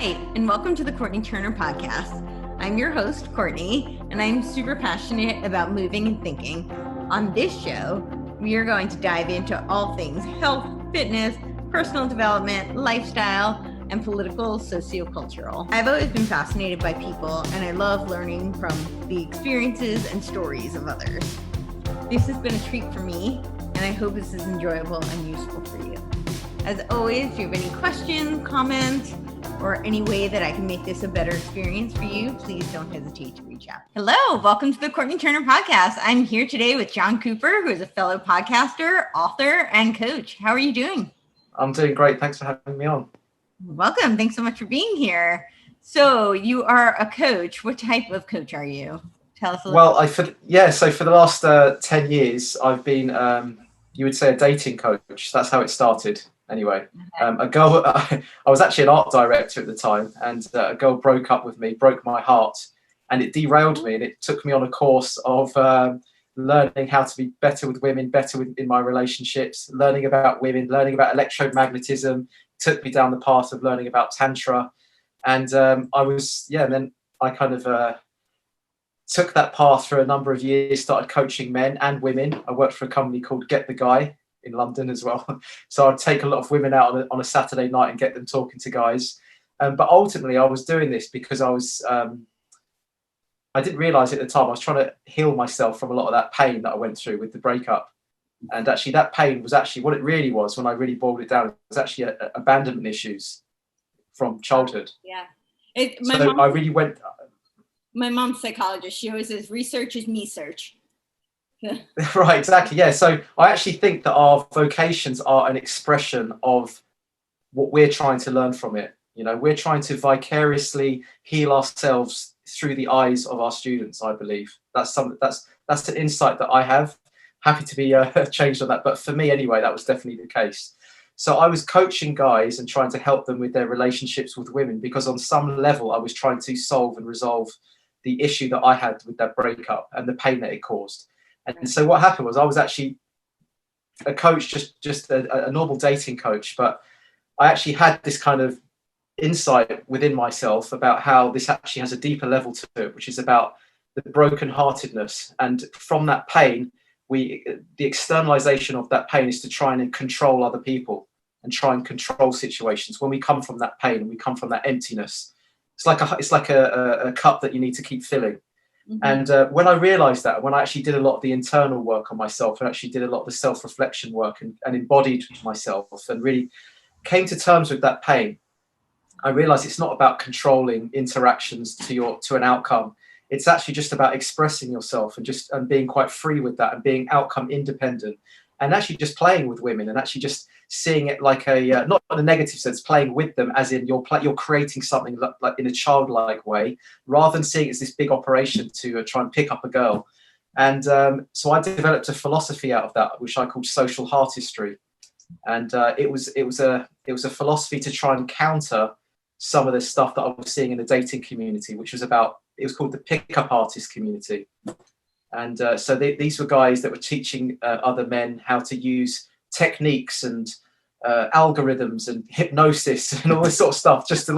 Hi, and welcome to the Courtenay Turner podcast. I'm your host, Courtenay, and I'm super passionate about moving and thinking. On this show, we are going to dive into all things health, fitness, personal development, lifestyle, and political sociocultural. I've always been fascinated by people, and I love learning from the experiences and stories of others. This has been a treat for me, and I hope this is enjoyable and useful for you. As always, if you have any questions, comments, or any way that I can make this a better experience for you, please don't hesitate to reach out. Hello, welcome to the Courtenay Turner podcast. I'm here today with John Cooper, who is a fellow podcaster, author, and coach. How are you doing? I'm doing great. Thanks for having me on. Welcome. Thanks so much for being here. So you are a coach. What type of coach are you? Tell us a little bit. So for the last 10 years, I've been, you would say, a dating coach. That's how it started. Anyway, a girl, I was actually an art director at the time, and a girl broke up with me, broke my heart, and it derailed me. And it took me on a course of learning how to be better with women, in my relationships, learning about women, learning about electromagnetism. Took me down the path of learning about Tantra. And then I kind of took that path for a number of years, started coaching men and women. I worked for a company called Get the Guy in London as well. So I'd take a lot of women out on a Saturday night and get them talking to guys. But ultimately I was doing this because I didn't realize at the time I was trying to heal myself from a lot of that pain that I went through with the breakup. And actually that pain was actually what it really was, when I really boiled it down, it was actually abandonment issues from childhood. Yeah. My mom's psychologist. She always says research is me search. Right, exactly. Yeah. So I actually think that our vocations are an expression of what we're trying to learn from it. You know, we're trying to vicariously heal ourselves through the eyes of our students, I believe. That's an insight that I have. Happy to be changed on that. But for me anyway, that was definitely the case. So I was coaching guys and trying to help them with their relationships with women, because on some level I was trying to solve and resolve the issue that I had with that breakup and the pain that it caused. And so what happened was I was actually a coach, just a normal dating coach, but I actually had this kind of insight within myself about how this actually has a deeper level to it, which is about the brokenheartedness. And from that pain, the externalization of that pain is to try and control other people and try and control situations. When we come from that pain and we come from that emptiness, it's like a cup that you need to keep filling. Mm-hmm. And when I realized that, when I actually did a lot of the internal work on myself and actually did a lot of the self-reflection work and embodied myself and really came to terms with that pain, I realized it's not about controlling interactions to an outcome. It's actually just about expressing yourself and being quite free with that and being outcome independent, and actually just playing with women and actually just seeing it like not in a negative sense, playing with them as in you're creating something like in a childlike way, rather than seeing it as this big operation to try and pick up a girl. And so I developed a philosophy out of that, which I called social heartistry. And it was a philosophy to try and counter some of the stuff that I was seeing in the dating community, which was it was called the pickup artist community. And so these were guys that were teaching other men how to use techniques and algorithms and hypnosis and all this sort of stuff just to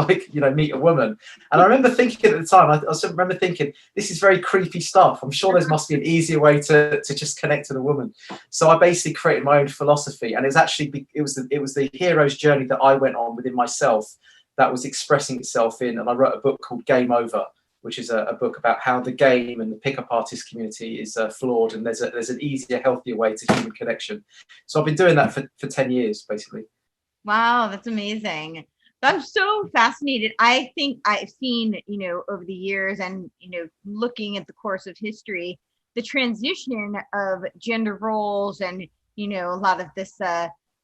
meet a woman. And I remember thinking at the time, I remember thinking, this is very creepy stuff. I'm sure there must be an easier way to just connect with a woman. So I basically created my own philosophy, and it was the hero's journey that I went on within myself that was expressing itself in, and I wrote a book called Game Over, which is a book about how the game and the pickup artist community is flawed, and there's an easier, healthier way to human connection. So I've been doing that for 10 years, basically. Wow, that's amazing. I'm so fascinated. I think I've seen, over the years and, looking at the course of history, the transition of gender roles and, a lot of this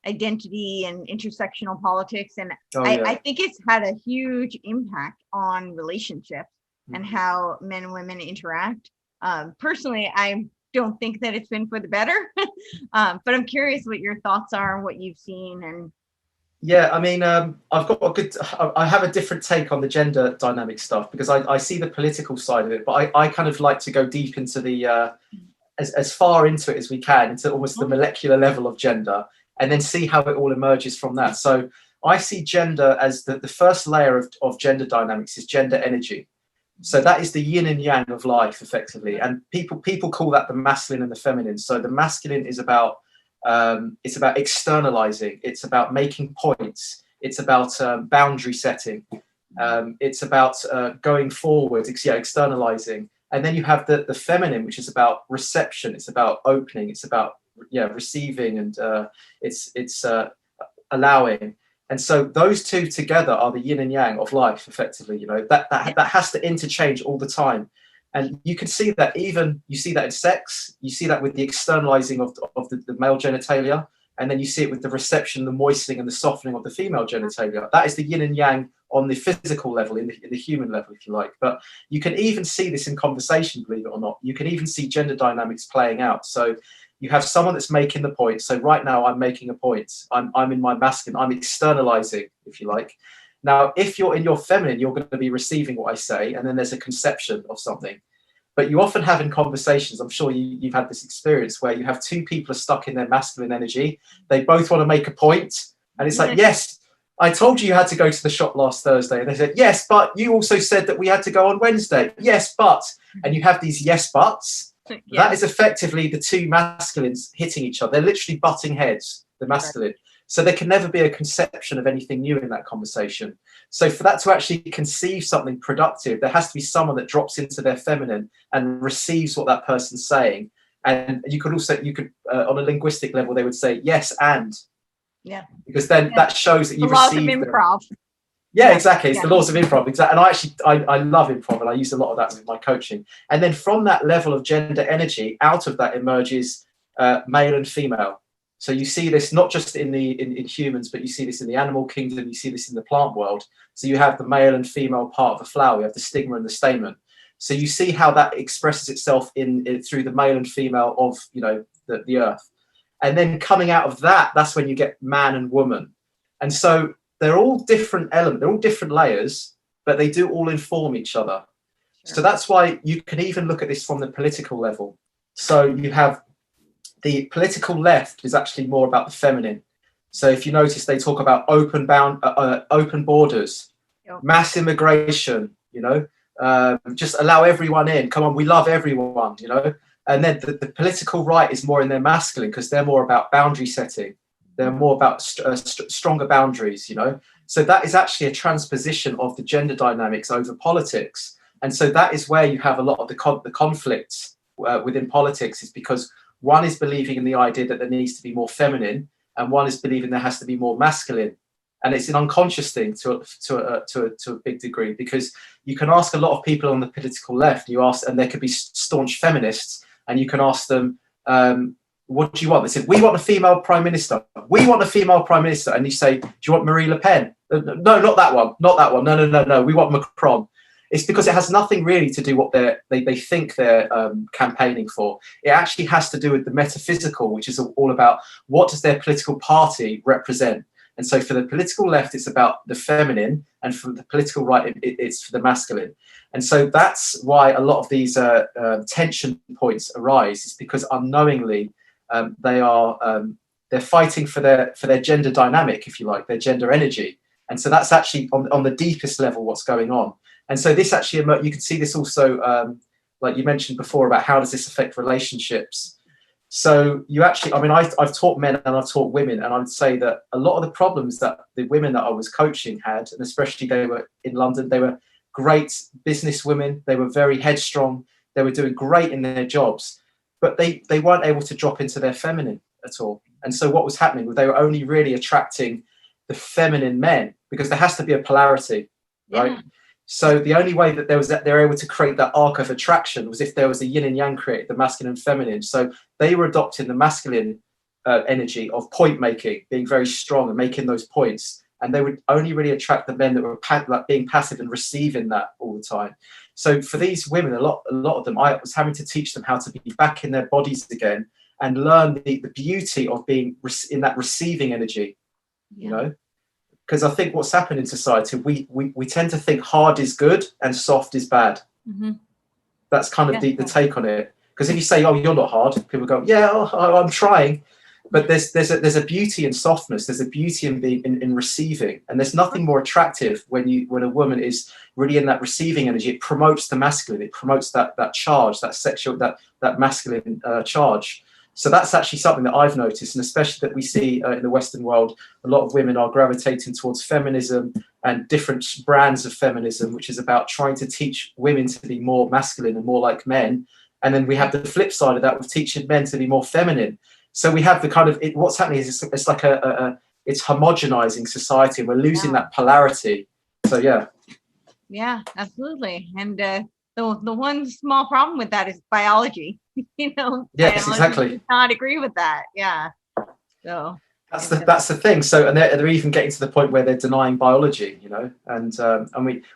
identity and intersectional politics. And I think it's had a huge impact on relationships and how men and women interact. Personally, I don't think that it's been for the better, but I'm curious what your thoughts are and what you've seen. And yeah, I mean, I have a different take on the gender dynamic stuff, because I see the political side of it, but I kind of like to go deep into the as far into it as we can, into almost the molecular level of gender, and then see how it all emerges from that. So I see gender as the first layer of gender dynamics is gender energy. So that is the yin and yang of life, effectively. And people call that the masculine and the feminine. So the masculine is about it's about externalizing. It's about making points. It's about boundary setting. It's about going forward, externalizing. And then you have the feminine, which is about reception. It's about opening. It's about receiving, and it's allowing. And so those two together are the yin and yang of life, effectively. You know, that has to interchange all the time. And you can see that you see that in sex, you see that with the externalizing of the male genitalia, and then you see it with the reception, the moistening and the softening of the female genitalia. That is the yin and yang on the physical level, in the human level, if you like. But you can even see this in conversation, believe it or not. You can even see gender dynamics playing out. So you have someone that's making the point. So right now I'm making a point. I'm in my masculine. I'm externalizing, if you like. Now, if you're in your feminine, you're going to be receiving what I say, and then there's a conception of something. But you often have in conversations, I'm sure you've had this experience, where you have two people are stuck in their masculine energy. They both want to make a point, and it's like, yes, I told you had to go to the shop last Thursday. And they said, yes, but you also said that we had to go on Wednesday. Yes, but. And you have these yes, buts. Yeah. That is effectively the two masculines hitting each other. They're literally butting heads, the masculine. Right. So there can never be a conception of anything new in that conversation. So for that to actually conceive something productive, there has to be someone that drops into their feminine and receives what that person's saying. And you could on a linguistic level, they would say yes and. Yeah. Because then that shows that you receive the laws of improv. Yeah, exactly. It's the laws of improv. Exactly. And I love improv, and I use a lot of that with my coaching. And then from that level of gender energy, out of that emerges male and female. So you see this not just in humans, but you see this in the animal kingdom. You see this in the plant world. So you have the male and female part of the flower. You have the stigma and the stamen. So you see how that expresses itself in through the male and female of the earth. And then coming out of that, that's when you get man and woman. And so they're all different elements, they're all different layers, but they do all inform each other. Sure. So that's why you can even look at this from the political level. So you have the political left is actually more about the feminine. So if you notice, they talk about open borders, yep. Mass immigration, just allow everyone in. Come on, we love everyone, And then the political right is more in their masculine, because they're more about boundary setting. They're more about stronger boundaries, So that is actually a transposition of the gender dynamics over politics. And so that is where you have a lot of the conflicts within politics, is because one is believing in the idea that there needs to be more feminine, and one is believing there has to be more masculine. And it's an unconscious thing to a big degree, because you can ask a lot of people on the political left, and there could be staunch feminists, and you can ask them, what do you want? They said, we want a female prime minister. We want a female prime minister. And you say, do you want Marie Le Pen? No, not that one. Not that one. No. We want Macron. It's because it has nothing really to do what they think they're campaigning for. It actually has to do with the metaphysical, which is all about what does their political party represent. And so for the political left, it's about the feminine, and for the political right, it's for the masculine. And so that's why a lot of these tension points arise, is because unknowingly they're fighting for their gender dynamic, if you like, their gender energy. And so that's actually on the deepest level what's going on. And so this actually, you can see this also, like you mentioned before, about how does this affect relationships. So you actually, I've taught men and I've taught women, and I would say that a lot of the problems that the women that I was coaching had, and especially they were in London, they were great business women. They were very headstrong. They were doing great in their jobs, but they weren't able to drop into their feminine at all. And so what was happening was they were only really attracting the feminine men, because there has to be a polarity, right? Yeah. So the only way that they're able to create that arc of attraction was if there was a yin and yang created, the masculine and feminine. So they were adopting the masculine energy of point making, being very strong and making those points. And they would only really attract the men that were being passive and receiving that all the time. So for these women, a lot of them, I was having to teach them how to be back in their bodies again and learn the beauty of being in that receiving energy, Because I think what's happened in society, we tend to think hard is good and soft is bad. Mm-hmm. That's kind of the take on it. Because if you say, oh, you're not hard, people go, yeah, I'm trying. But there's a beauty in softness. There's a beauty in being in receiving, and there's nothing more attractive when a woman is really in that receiving energy. It promotes the masculine. It promotes that charge, that sexual, that masculine charge. So that's actually something that I've noticed, and especially that we see in the Western world, a lot of women are gravitating towards feminism and different brands of feminism, which is about trying to teach women to be more masculine and more like men. And then we have the flip side of that with teaching men to be more feminine. So we have the kind of what's happening is it's like it's homogenizing society. We're losing that polarity. So yeah, absolutely. And the one small problem with that is biology. Yes, biology exactly. does not agree with that. Yeah. So that's the thing. So and they're even getting to the point where they're denying biology. And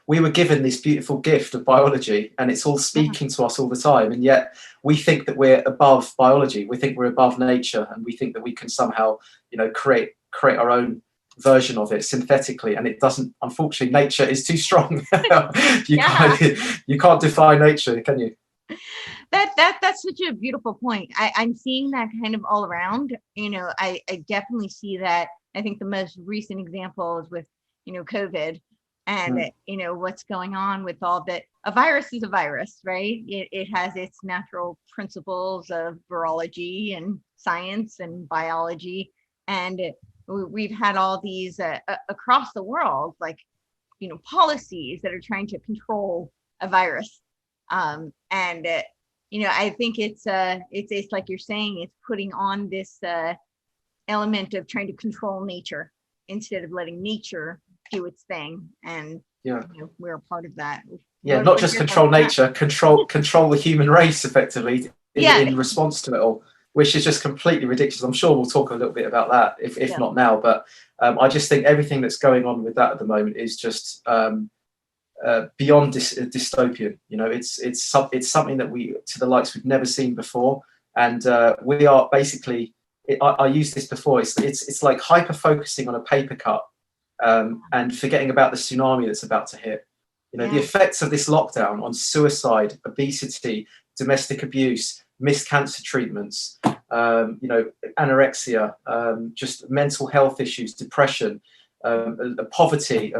we were given this beautiful gift of biology, and it's all speaking to us all the time, and yet we think that we're above biology. We think we're above nature, and we think that we can somehow create our own version of it synthetically, and it doesn't. Unfortunately, nature is too strong. You can't defy nature, can you? That's such a beautiful point. I'm seeing that kind of all around. I definitely see that. I think the most recent example is with COVID, and what's going on with all that. A virus is a virus, right? It has its natural principles of virology and science and biology, and we've had all these across the world, like policies that are trying to control a virus, and I think it's like you're saying, it's putting on this element of trying to control nature instead of letting nature do its thing. And we're a part of that. Not just control nature, control the human race effectively in response to it all, which is just completely ridiculous. I'm sure we'll talk a little bit about that if not now, but I just think everything that's going on with that at the moment is just beyond dystopian. It's something that we've never seen before, and we are basically. I used this before. It's like hyper focusing on a paper cut and forgetting about the tsunami that's about to hit. The effects of this lockdown on suicide, obesity, domestic abuse, missed cancer treatments, anorexia, just mental health issues, depression. Poverty,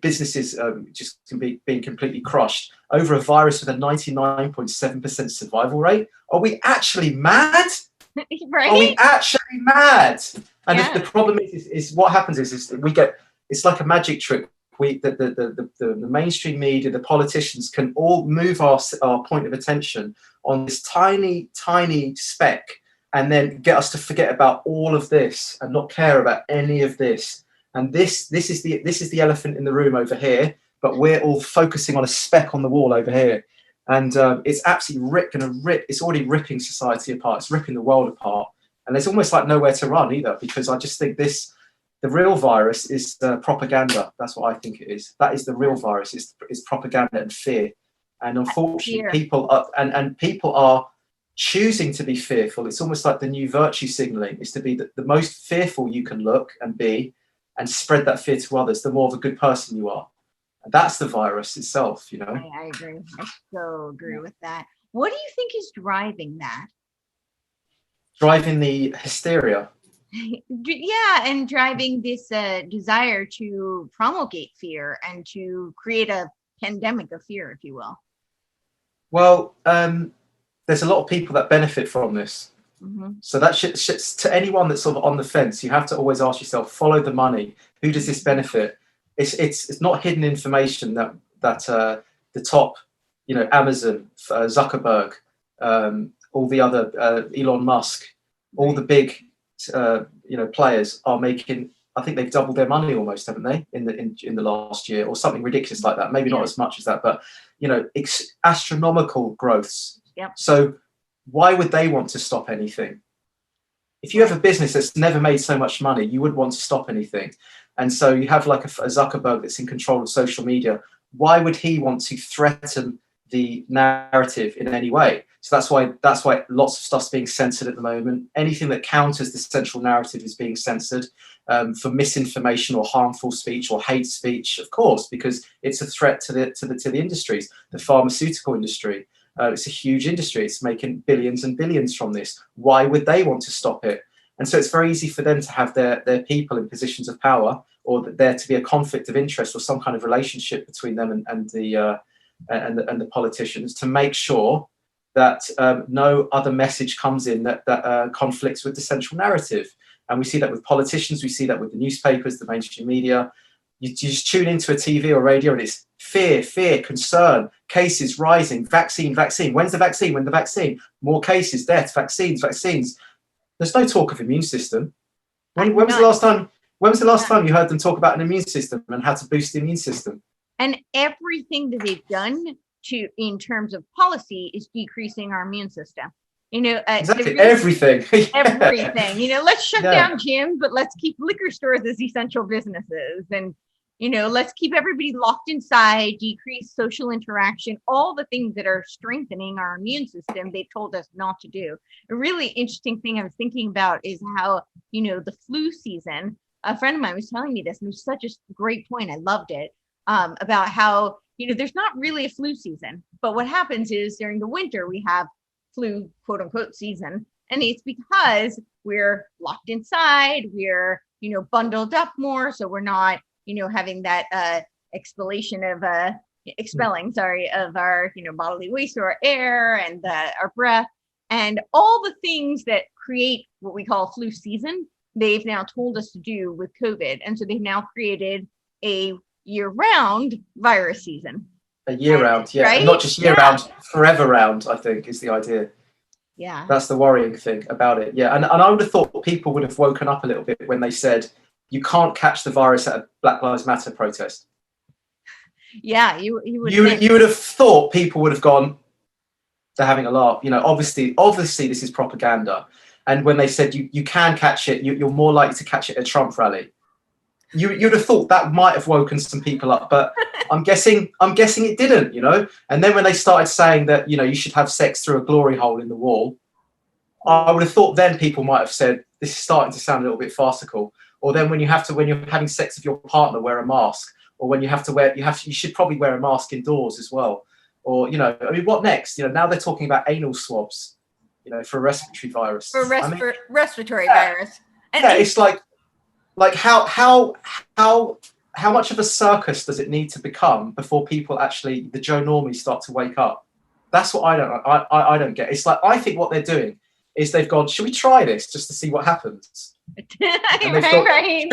businesses just being completely crushed over a virus with a 99.7% survival rate. Are we actually mad? Right? Are we actually mad? And the problem is what happens is we get, it's like a magic trick. The mainstream media, the politicians can all move our point of attention on this tiny speck, and then get us to forget about all of this and not care about any of this. And this is the elephant in the room over here, but we're all focusing on a speck on the wall over here, and it's absolutely it's already ripping society apart. It's ripping the world apart, and there's almost like nowhere to run either, because I just think the real virus is propaganda. That's what I think it is. That is the real virus. Is propaganda and fear, and unfortunately, people are choosing to be fearful. It's almost like the new virtue signaling is to be the most fearful you can look and be, and spread that fear to others, the more of a good person you are. And that's the virus itself, I agree. I so agree with that. What do you think is driving that? Driving the hysteria. Yeah, and driving this desire to promulgate fear and to create a pandemic of fear, if you will. Well, there's a lot of people that benefit from this. Mm-hmm. So that to anyone that's sort of on the fence, you have to always ask yourself, follow the money. Who does this benefit? It's not hidden information that the top, Amazon, Zuckerberg, all the other Elon Musk, all the big players are making. I think they've doubled their money almost, haven't they, in the last year, or something ridiculous like that? Maybe not as much as that, but astronomical growths. Yep. So why would they want to stop anything? If you have a business that's never made so much money, you wouldn't want to stop anything. And so you have like a Zuckerberg that's in control of social media. Why would he want to threaten the narrative in any way? So that's why lots of stuff's being censored at the moment. Anything that counters the central narrative is being censored for misinformation or harmful speech or hate speech, of course, because it's a threat to the industries, the pharmaceutical industry. It's a huge industry. It's making billions and billions from this. Why would they want to stop it? And so it's very easy for them to have their people in positions of power, or that there to be a conflict of interest or some kind of relationship between them and the politicians, to make sure that no other message comes in that conflicts with the central narrative. And we see that with politicians, we see that with the newspapers, the mainstream media. You just tune into a TV or radio and it's fear, concern, cases rising, vaccine. When's the vaccine? When the vaccine? More cases, deaths, vaccines. There's no talk of immune system. When was the last time? When was the last time you heard them talk about an immune system and how to boost the immune system? And everything that they've done in terms of policy is decreasing our immune system. Exactly, really, everything. Everything. Let's shut down gyms, but let's keep liquor stores as essential businesses. And let's keep everybody locked inside, decrease social interaction, all the things that are strengthening our immune system, they've told us not to do. A really interesting thing I was thinking about is how, the flu season, a friend of mine was telling me this, and it was such a great point. I loved it, about how, there's not really a flu season, but what happens is during the winter, we have flu, quote unquote, season. And it's because we're locked inside, we're, bundled up more. So we're not, having that expelling of our, bodily waste or our air and our breath and all the things that create what we call flu season. They've now told us to do with COVID. And so they've now created a year-round virus season. A year-round, yeah. Right? And not just year-round, forever round, I think, is the idea. Yeah. That's the worrying thing about it. Yeah. And I would have thought people would have woken up a little bit when they said, you can't catch the virus at a Black Lives Matter protest. Yeah, you would have thought people would have gone, they're having a laugh. Obviously this is propaganda. And when they said you can catch it, you're more likely to catch it at a Trump rally. You'd have thought that might have woken some people up, but I'm guessing it didn't, And then when they started saying that, you should have sex through a glory hole in the wall, I would have thought then people might have said, this is starting to sound a little bit farcical. Or then when you're having sex with your partner, wear a mask. Or when you should probably wear a mask indoors as well. Or, what next? Now they're talking about anal swabs, for a respiratory virus. Respiratory virus. And it's like how much of a circus does it need to become before people actually, the Joe Normies, start to wake up? That's what I don't get. It's like, I think what they're doing is they've gone, should we try this just to see what happens? Right.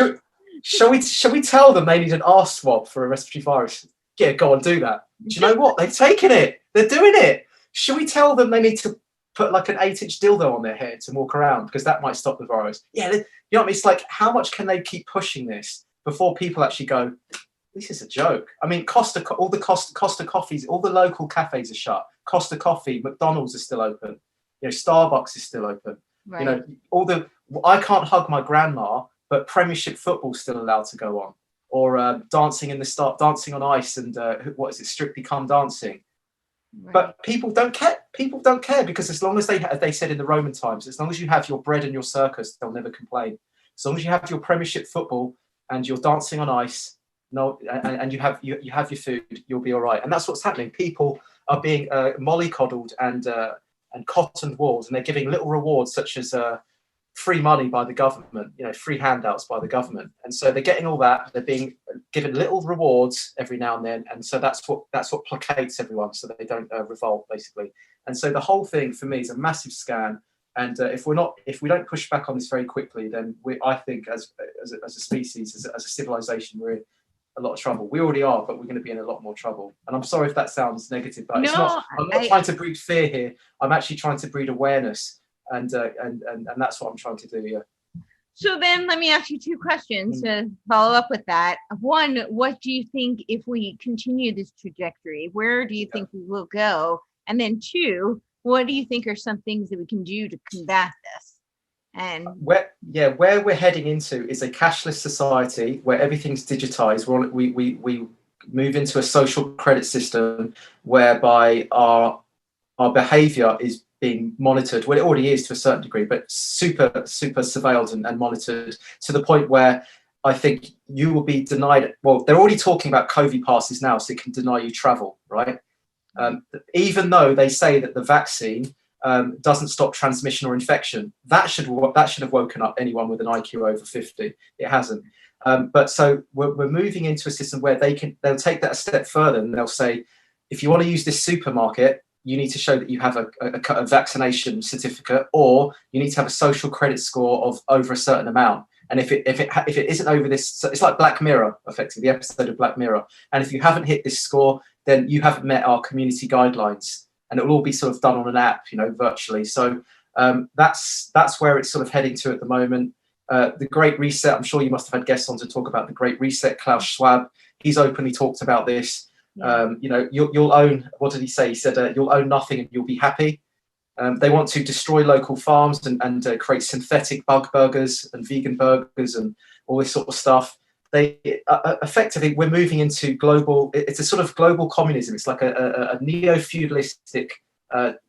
Shall we tell them they need an arse swab for a respiratory virus? Yeah, go on, do that. Do you know what? They've taken it. They're doing it. Should we tell them they need to put like an 8-inch dildo on their head to walk around because that might stop the virus? Yeah, you know what I mean? It's like, how much can they keep pushing this before people actually go, this is a joke? I mean, Costa coffees, all the local cafes are shut. Costa Coffee, McDonald's is still open. Starbucks is still open. Right. I can't hug my grandma, but Premiership football's still allowed to go on, or dancing on ice, and what is it, Strictly Come Dancing. Right. But people don't care because as long as they said in the Roman times, as long as you have your bread and your circus, they'll never complain. As long as you have your Premiership football and you're dancing on ice, and you have your food, you'll be all right. And that's what's happening. People are being mollycoddled and cottoned walls, and they're giving little rewards such as free money by the government, free handouts by the government, and so they're getting all that. They're being given little rewards every now and then, and so that's what placates everyone, so they don't revolt, basically. And so the whole thing for me is a massive scam. And if we don't push back on this very quickly, then I think as a species, as a civilization, we're in a lot of trouble. We already are, but we're going to be in a lot more trouble. And I'm sorry if that sounds negative, but it's not. I'm not trying to breed fear here. I'm actually trying to breed awareness, and that's what I'm trying to do here. So then let me ask you two questions to follow up with that. One, what do you think if we continue this trajectory, where do you think we will go? And then two, what do you think are some things that we can do to combat this? And where we're heading into is a cashless society where everything's digitized. We move into a social credit system whereby our behavior is being monitored. Well, it already is to a certain degree, but super surveilled and monitored to the point where I think you will be denied. Well, they're already talking about COVID passes now, so it can deny you travel, right? Even though they say that the vaccine doesn't stop transmission or infection. That should have woken up anyone with an IQ over 50. It hasn't. But so we're moving into a system where they'll take that a step further, and they'll say, if you want to use this supermarket, you need to show that you have a vaccination certificate, or you need to have a social credit score of over a certain amount. And if it isn't over this, so it's like Black Mirror, effectively, the episode of Black Mirror. And if you haven't hit this score, then you haven't met our community guidelines. And it will all be sort of done on an app, virtually. So that's where it's sort of heading to at the moment. The Great Reset, I'm sure you must have had guests on to talk about the Great Reset. Klaus Schwab, he's openly talked about this. Yeah. You'll own, what did he say? He said, you'll own nothing and you'll be happy. They want to destroy local farms and create synthetic bug burgers and vegan burgers and all this sort of stuff. They effectively, we're moving into global, it's a sort of global communism. It's like a neo-feudalistic technocratic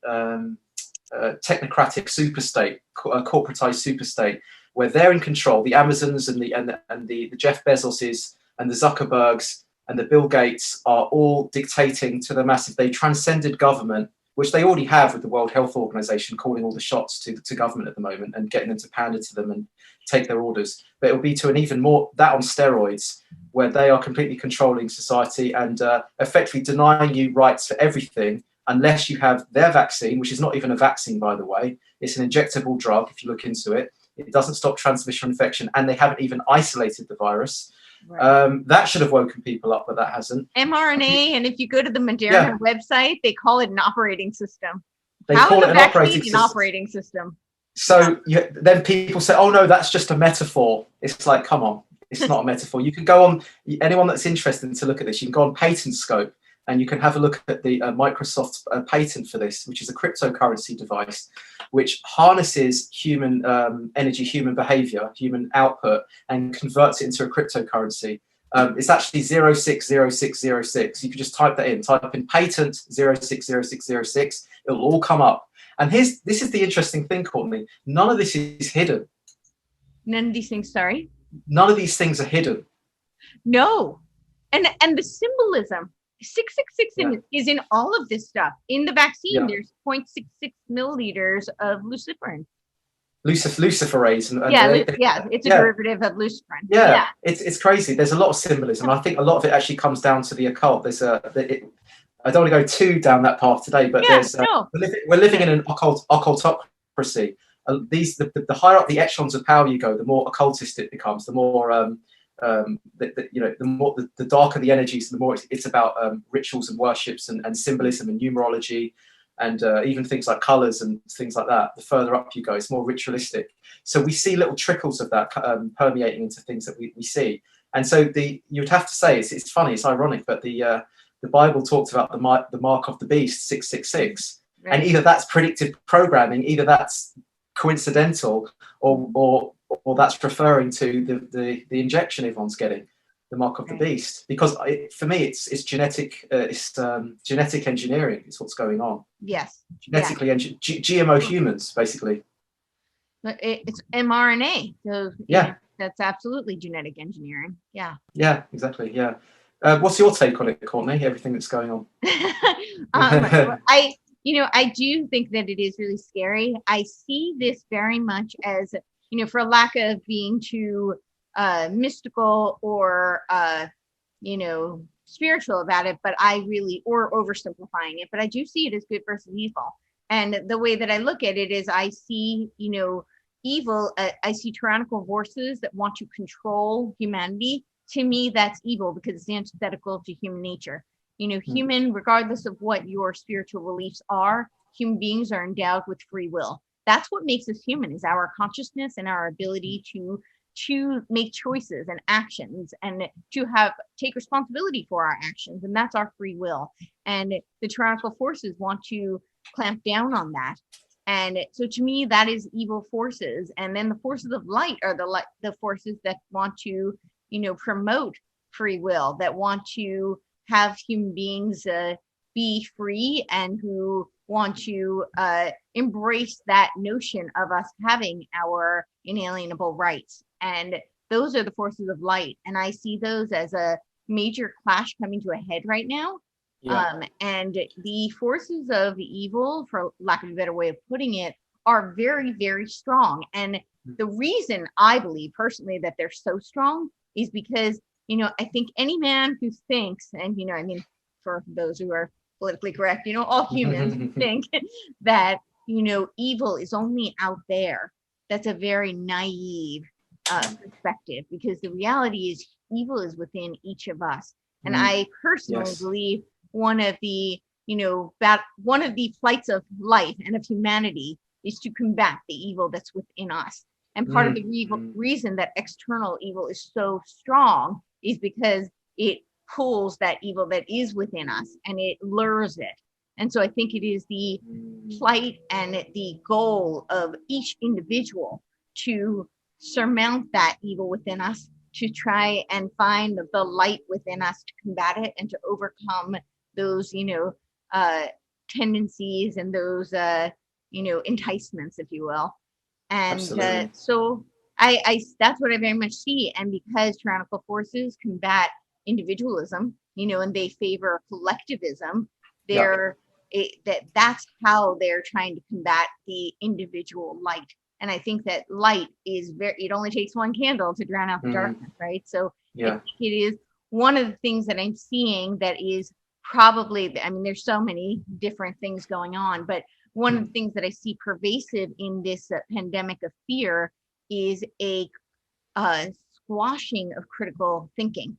superstate, a corporatized superstate, where they're in control. The Amazons and the Jeff Bezoses and the Zuckerbergs and the Bill Gates are all dictating to the masses. They transcended government, which they already have with the World Health Organization calling all the shots to government at the moment and getting them to pander to them and take their orders. But it'll be to an even more, that on steroids, where they are completely controlling society and effectively denying you rights for everything unless you have their vaccine, which is not even a vaccine, by the way. It's an injectable drug, if you look into it. It doesn't stop transmission or infection, and they haven't even isolated the virus. Right. That should have woken people up, but that hasn't. mRNA, and if you go to the Moderna website, they call it an operating system. They call it an operating system. So then people say, oh no, that's just a metaphor. It's like, come on, it's not a metaphor. You can go on, anyone that's interested to look at this, you can go on Patent Scope and you can have a look at the Microsoft patent for this, which is a cryptocurrency device, which harnesses human energy, human behavior, human output, and converts it into a cryptocurrency. It's actually 060606. You can just type that in, type in patent 060606. It'll all come up. And this is the interesting thing, Courtney. None of this is hidden. None of these things, sorry? None of these things are hidden. No. And the symbolism, 666 is in all of this stuff. In the vaccine, there's 0.66 milliliters of luciferin. Luciferase. It's a derivative of luciferin. Yeah. It's crazy. There's a lot of symbolism. I think a lot of it actually comes down to the occult. I don't want to go too down that path today, but we're living in an occultocracy. The higher up the echelons of power you go, the more occultist it becomes. The more the darker the energies, the more it's about rituals and worships and symbolism and numerology and even things like colors and things like that. The further up you go, it's more ritualistic. So we see little trickles of that permeating into things that we see. And so you would have to say it's funny, it's ironic, but the Bible talks about the mark of the beast, 666, right. And either that's predictive programming, either that's coincidental, or that's referring to the injection everyone's getting, the mark of the beast. Because for me, it's genetic. It's genetic engineering. Is what's going on. Yes. Genetically GMO humans, basically. It's mRNA. So that's absolutely genetic engineering. Yeah. Yeah. Exactly. Yeah. What's your take on it, Courtney? Everything that's going on. I do think that it is really scary. I see this very much as, for lack of being too mystical or, spiritual about it, but or oversimplifying it, but I do see it as good versus evil. And the way that I look at it is I see, evil, I see tyrannical forces that want to control humanity. To me, that's evil because it's antithetical to human nature. Human, regardless of what your spiritual beliefs are, human beings are endowed with free will. That's what makes us human, is our consciousness and our ability to make choices and actions and to take responsibility for our actions. And that's our free will. And the tyrannical forces want to clamp down on that. And so to me, that is evil forces. And then the forces of light are the forces that want to promote free will, that want to have human beings be free and who want to embrace that notion of us having our inalienable rights. And those are the forces of light. And I see those as a major clash coming to a head right now. And the forces of evil, for lack of a better way of putting it, are very, very strong. And the reason I believe personally that they're so strong is because, I think any man who thinks, and, I mean, for those who are politically correct, all humans think that, evil is only out there. That's a very naive perspective, because the reality is evil is within each of us. And I personally believe one of the flights of life and of humanity is to combat the evil that's within us. And part of the reason that external evil is so strong is because it pulls that evil that is within us and it lures it. And so I think it is the plight and the goal of each individual to surmount that evil within us, to try and find the light within us to combat it and to overcome those, tendencies and those, enticements, if you will. And so I that's what I very much see. And because tyrannical forces combat individualism, and they favor collectivism, that's how they're trying to combat the individual light. And I think that light is it only takes one candle to drown out the darkness, right? So I think it is one of the things that I'm seeing that is probably, I mean, there's so many different things going on, but one of the things that I see pervasive in this pandemic of fear is a squashing of critical thinking.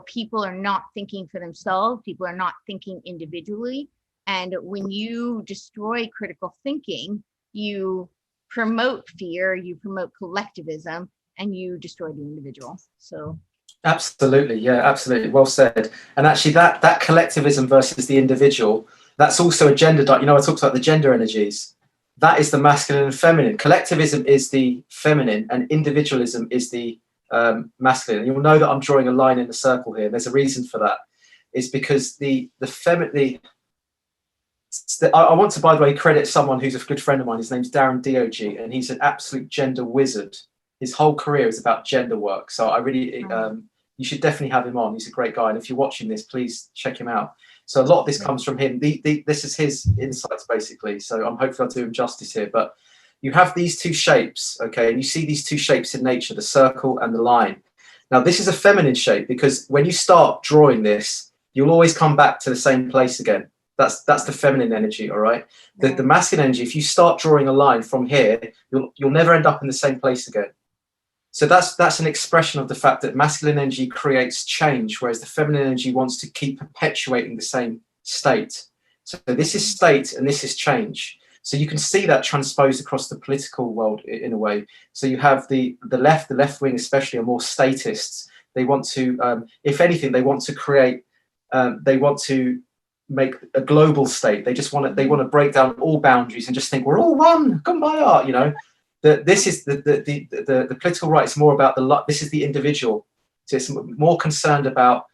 People are not thinking for themselves. People are not thinking individually. And when you destroy critical thinking, you promote fear, you promote collectivism, and you destroy the individual. So absolutely, absolutely, well said. And actually that collectivism versus the individual, that's also a gender I talked about the gender energies. That is the masculine and feminine. Collectivism is the feminine and individualism is the masculine. And you'll know that I'm drawing a line in the circle here. There's a reason for that. It's because I want to, by the way, credit someone who's a good friend of mine. His name's Darren Dog, and he's an absolute gender wizard. His whole career is about gender work. So I really, you should definitely have him on. He's a great guy. And if you're watching this, please check him out. So a lot of this comes from him. This is his insights, basically. So I'm hopefully I'll do him justice here. But you have these two shapes, okay? And you see these two shapes in nature, the circle and the line. Now, this is a feminine shape because when you start drawing this, you'll always come back to the same place again. That's the feminine energy, all right? The masculine energy, if you start drawing a line from here, you'll never end up in the same place again. So that's an expression of the fact that masculine energy creates change, whereas the feminine energy wants to keep perpetuating the same state. So this is state and this is change. So you can see that transposed across the political world in a way. So you have the left wing especially are more statists. They want to, if anything, they want to create, they want to make a global state. They want to break down all boundaries and just think we're all one, kumbaya, This is the political right is more about this is the individual. So it's more concerned about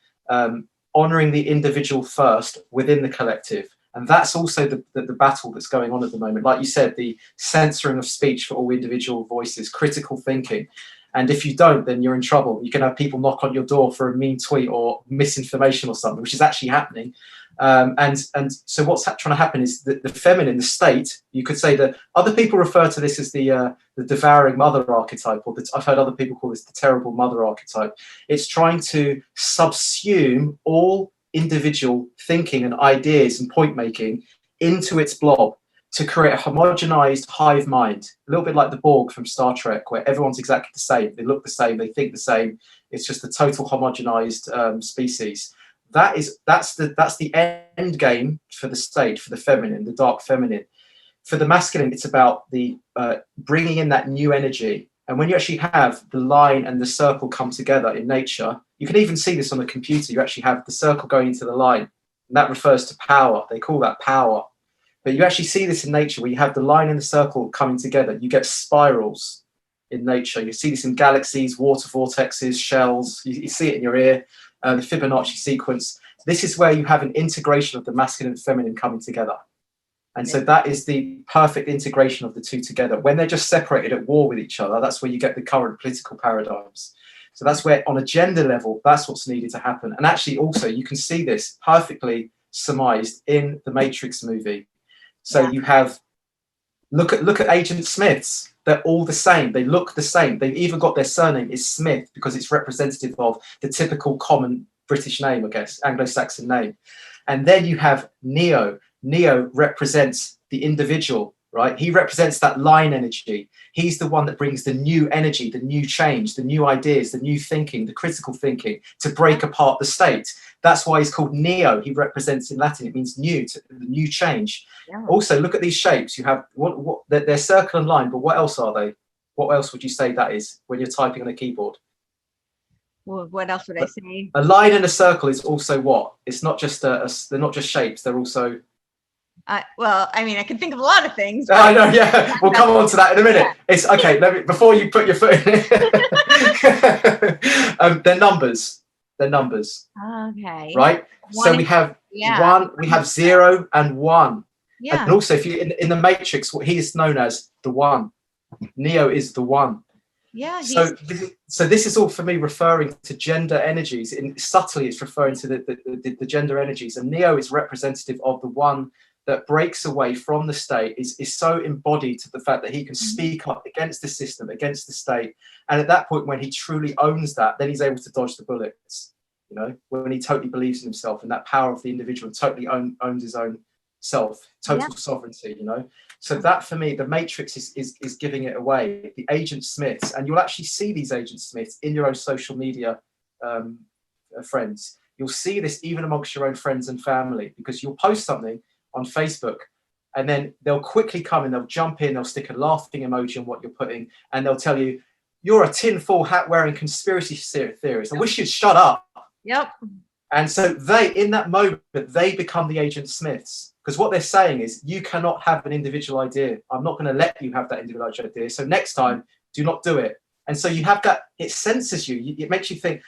honoring the individual first within the collective. And that's also the battle that's going on at the moment. Like you said, the censoring of speech for all individual voices, critical thinking. And if you don't, then you're in trouble. You can have people knock on your door for a mean tweet or misinformation or something, which is actually happening. And so what's trying to happen is that the feminine, the state, you could say that other people refer to this as the devouring mother archetype, or I've heard other people call this the terrible mother archetype. It's trying to subsume all individual thinking and ideas and point making into its blob to create a homogenized hive mind, a little bit like the Borg from Star Trek, where everyone's exactly the same. They look the same, they think the same. It's just a total homogenized species. That's the end game for the state, for the feminine, the dark feminine. For the masculine, it's about the bringing in that new energy. And when you actually have the line and the circle come together in nature, you can even see this on a computer. You actually have the circle going into the line, and that refers to power. They call that power. But you actually see this in nature where you have the line and the circle coming together. You get spirals in nature. You see this in galaxies, water vortexes, shells. You see it in your ear. The Fibonacci sequence. This is where you have an integration of the masculine and feminine coming together. And so that is the perfect integration of the two together. When they're just separated at war with each other, that's where you get the current political paradigms. So that's where, on a gender level, that's what's needed to happen. And actually, also, you can see this perfectly surmised in the Matrix movie. So you have, look at Agent Smiths. They're all the same. They look the same. They've even got their surname is Smith because it's representative of the typical common British name, I guess, Anglo-Saxon name. And then you have Neo. Neo represents the individual, right? He represents that line energy. He's the one that brings the new energy, the new change, the new ideas, the new thinking, the critical thinking to break apart the state. That's why he's called Neo. He represents, in Latin, it means new, the new change. Yeah. Also, look at these shapes. You have they're circle and line, but what else are they? What else would you say that is when you're typing on a keyboard? Well, what else would I say? A line and a circle is also what? It's not just they're not just shapes. They're also. Well, I mean, I can think of a lot of things. I know, yeah. We'll come on to that in a minute. Yeah. It's okay. Before you put your foot in it, they're numbers. They're numbers. Okay. Right. So we have one. We have 0 and 1. Yeah. And also, if you in the Matrix, what he is known as the One. Neo is the One. Yeah. So this is all for me referring to gender energies. Subtly, it's referring to the gender energies, and Neo is representative of the one that breaks away from the state, is so embodied to the fact that he can speak up against the system, against the state. And at that point, when he truly owns that, then he's able to dodge the bullets, you know, when he totally believes in himself and that power of the individual, totally owns his own self, total sovereignty, you know. So that, for me, the Matrix is giving it away, the Agent Smiths. And you'll actually see these Agent Smiths in your own social media friends. You'll see this even amongst your own friends and family, because you'll post something on Facebook, and then they'll quickly come and they'll jump in, they'll stick a laughing emoji on what you're putting, and they'll tell you, you're a tinfoil hat wearing conspiracy theorist. I wish you'd shut up. Yep. And so they, in that moment, they become the Agent Smiths, because what they're saying is, you cannot have an individual idea. I'm not going to let you have that individual idea. So next time, do not do it. And so you have that, it censors you. It makes you think,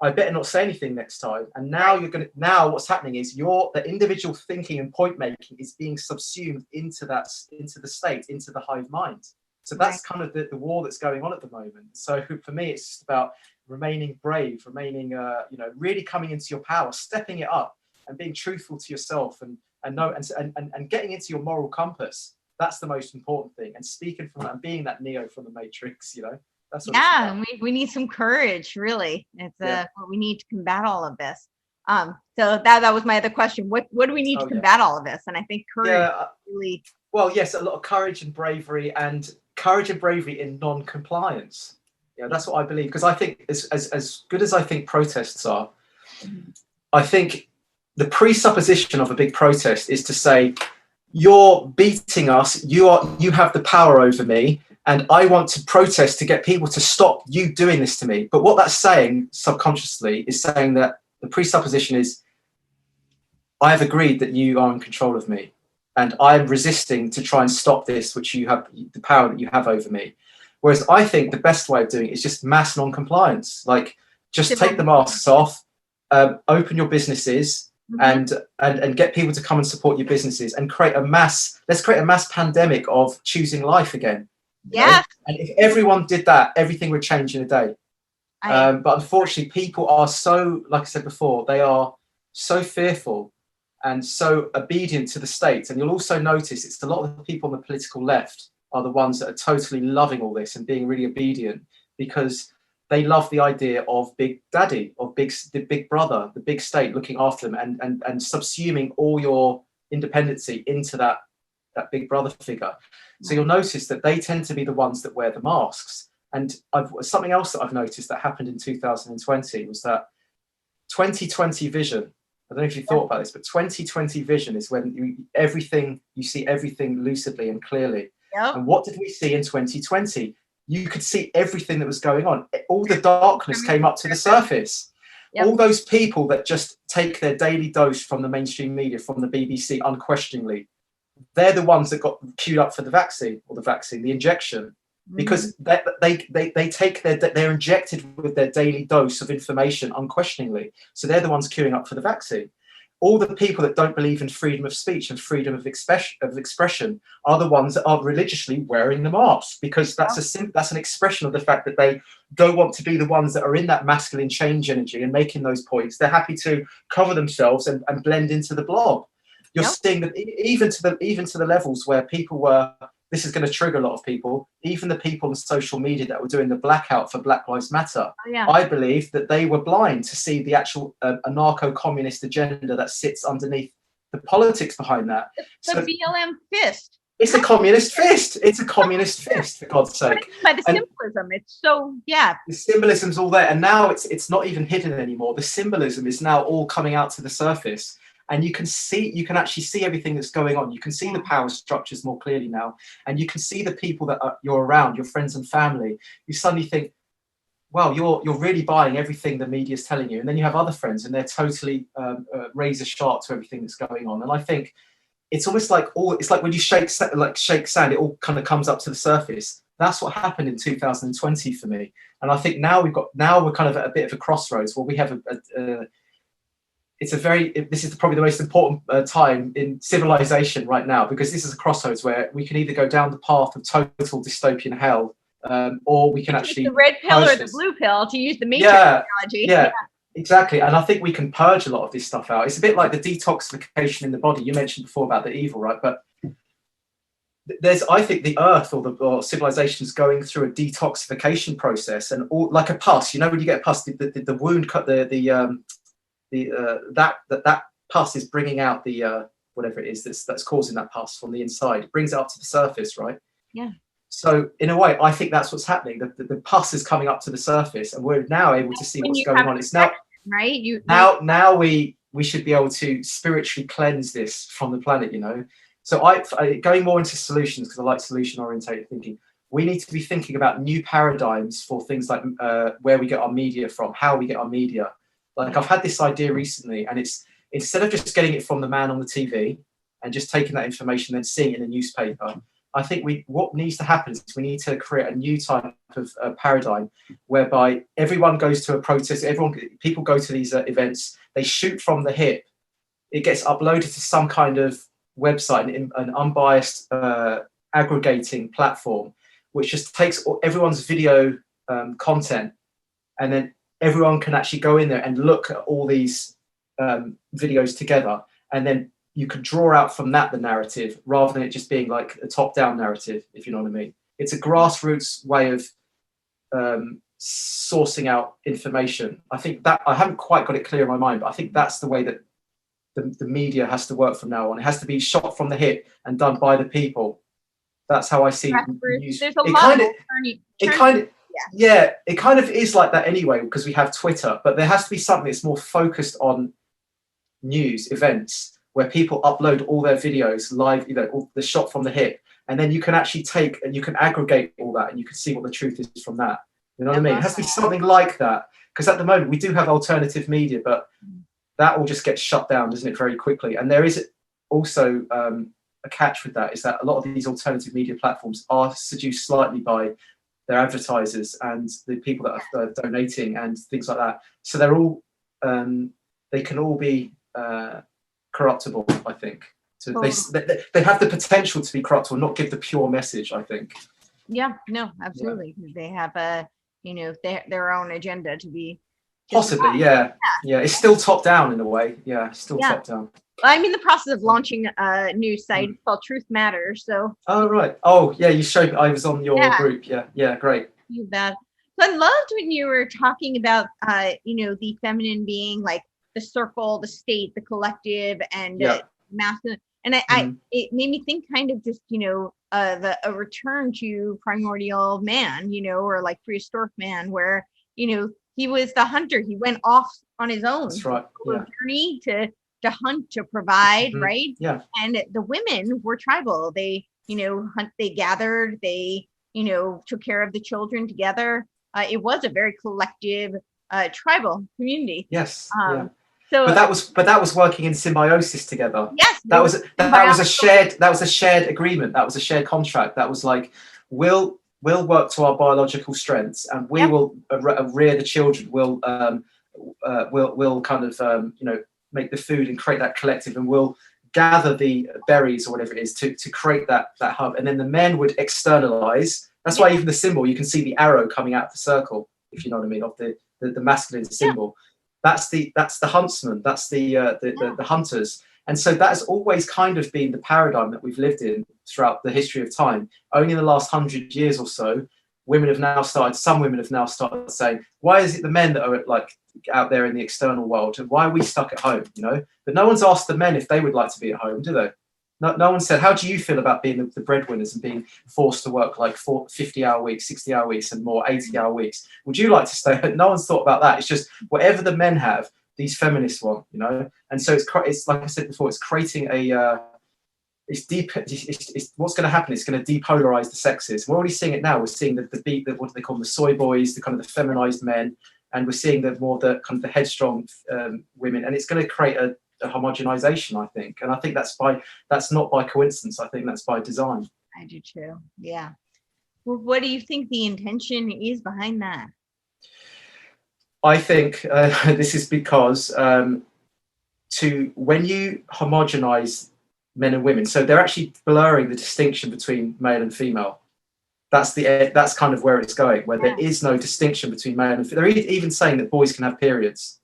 I better not say anything next time. And now what's happening is the individual thinking and point making is being subsumed into the state, into the hive mind. So that's kind of the war that's going on at the moment. So for me, it's just about remaining brave, remaining, really coming into your power, stepping it up, and being truthful to yourself, and getting into your moral compass. That's the most important thing. And speaking from that, and being that Neo from the Matrix, you know. That's what we need some courage, really. It's what we need to combat all of this. So that was my other question. What do we need to combat all of this? And I think courage really. Well, yes, a lot of courage and bravery in non-compliance. Yeah, that's what I believe. Because I think as good as I think protests are, I think the presupposition of a big protest is to say, you're beating us, you have the power over me, and I want to protest to get people to stop you doing this to me. But what that's saying subconsciously is saying that the presupposition is, I have agreed that you are in control of me, and I'm resisting to try and stop this, which you have the power that you have over me. Whereas I think the best way of doing it is just mass non-compliance. Like, just take the masks off, open your businesses, and get people to come and support your businesses, and let's create a mass pandemic of choosing life again. Yeah. And if everyone did that, everything would change in a day. But unfortunately, people are so, like I said before, they are so fearful and so obedient to the state. And you'll also notice it's a lot of the people on the political left are the ones that are totally loving all this and being really obedient, because they love the idea of Big Daddy, of the Big Brother, the big state looking after them and subsuming all your independency into that Big Brother figure. So you'll notice that they tend to be the ones that wear the masks. And something else that I've noticed that happened in 2020 was that 2020 vision. I don't know if you thought about this, but 2020 vision is when you see everything lucidly and clearly. Yep. And what did we see in 2020? You could see everything that was going on. All the darkness came up to the surface. Yep. All those people that just take their daily dose from the mainstream media, from the BBC, unquestioningly, they're the ones that got queued up for the injection, because they take they're injected with their daily dose of information unquestioningly. So they're the ones queuing up for the vaccine. all the people that don't believe in freedom of speech and freedom of expression are the ones that are religiously wearing the mask, because that's an expression of the fact that they don't want to be the ones that are in that masculine change energy and making those points. They're happy to cover themselves and blend into the blob. You're seeing that even to the levels where people were. This is going to trigger a lot of people. Even the people on social media that were doing the blackout for Black Lives Matter, I believe that they were blind to see the actual anarcho-communist agenda that sits underneath the politics behind that. The BLM fist. It's a communist fist. It's a communist fist, for God's sake. By the symbolism, it's so the symbolism's all there, and now it's not even hidden anymore. The symbolism is now all coming out to the surface. And you can actually see everything that's going on. You can see the power structures more clearly now, and you can see the people that you're around, your friends and family. You suddenly think, wow, you're really buying everything the media is telling you. And then you have other friends, and they're totally razor sharp to everything that's going on. And I think it's almost like when you shake sand, it all kind of comes up to the surface. That's what happened in 2020 for me. And I think now we're kind of at a bit of a crossroads where we have this is probably the most important time in civilization right now, because this is a crossroads where we can either go down the path of total dystopian hell, or we can actually the red pill or the blue pill, to use the Matrix analogy. Yeah, exactly. And I think we can purge a lot of this stuff out. It's a bit like the detoxification in the body. You mentioned before about the evil, right? But I think the earth or civilization is going through a detoxification process, and all like a pus. You know, when you get a pus, the wound cut that pus is bringing out the whatever it is that's causing that pus from the inside. It brings it up to the surface, right? Yeah. So in a way, I think that's what's happening. The pus is coming up to the surface, and we're now able to see what's going on. It's now right. Now we should be able to spiritually cleanse this from the planet. You know. So I going more into solutions, because I like solution oriented thinking. We need to be thinking about new paradigms for things like where we get our media from, how we get our media. Like I've had this idea recently, and it's instead of just getting it from the man on the TV and just taking that information and seeing it in a newspaper, I think what needs to happen is we need to create a new type of paradigm whereby everyone goes to a protest, people go to these events, they shoot from the hip, it gets uploaded to some kind of website, an unbiased aggregating platform, which just takes everyone's video content, and then everyone can actually go in there and look at all these videos together, and then you could draw out from that the narrative, rather than it just being like a top-down narrative, if you know what I mean. It's a grassroots way of sourcing out information. I think that I haven't quite got it clear in my mind, but I think that's the way that the media has to work from now on. It has to be shot from the hip and done by the people. That's how I see news. There's a lot of it kind of is like that anyway, because we have Twitter, but there has to be something that's more focused on news events, where people upload all their videos live, all the shot from the hip, and then you can actually take and you can aggregate all that, and you can see what the truth is from that. You know what I mean? It has to be something like that, because at the moment we do have alternative media, but that all just gets shut down, doesn't it, very quickly? And there is also a catch with that, is that a lot of these alternative media platforms are seduced slightly by their advertisers and the people that are donating and things like that. So they're all they can all be corruptible, I think. So they have the potential to be corruptible, not give the pure message, I think. Yeah, no, absolutely. Yeah. They have their own agenda to be possibly, yeah. It's still top down in a way. Yeah, still top down. I'm in the process of launching a new site called Truth Matters. So. Oh right. Oh yeah, you showed. I was on your group. Yeah, great. You bet. So I loved when you were talking about the feminine being like the circle, the state, the collective, and masculine. And it made me think kind of just a return to primordial man, or like prehistoric man, where he was the hunter. He went off on his own. That's right. Journey to hunt, to provide, right? Yeah. And the women were tribal. They hunt. They gathered. They took care of the children together. It was a very collective tribal community. Yes. So, but that was working in symbiosis together. Yes, that was a shared agreement. That was a shared contract. That was like, we'll work to our biological strengths, and we will rear the children. We'll kind of make the food and create that collective, and we'll gather the berries or whatever it is to create that hub, and then the men would externalize. That's why even the symbol, you can see the arrow coming out of the circle, if you know what I mean, of the masculine symbol. That's the huntsman, that's the hunters. And so that's always kind of been the paradigm that we've lived in throughout the history of time. Only in the last 100 years or so, some women have now started saying, why is it the men that are like out there in the external world, and why are we stuck at home, you know? But no one's asked the men if they would like to be at home, do they? No one said, how do you feel about being the breadwinners and being forced to work like 50-hour weeks, 60-hour weeks, and more 80-hour weeks? Would you like to stay? No one's thought about that. It's just whatever the men have, these feminists want, you know. And so it's like I said before, it's creating it's what's going to happen. It's going to depolarize the sexes. We're already seeing it now. We're seeing what do they call them, the soy boys, the kind of the feminized men, and we're seeing the headstrong women, and it's going to create a homogenization, I think. And I think that's not by coincidence. I think that's by design. I do too. Yeah. Well, what do you think the intention is behind that? I think this is because when you homogenize men and women, so they're actually blurring the distinction between male and female. That's kind of where it's going, where there is no distinction between male and female. They're even saying that boys can have periods.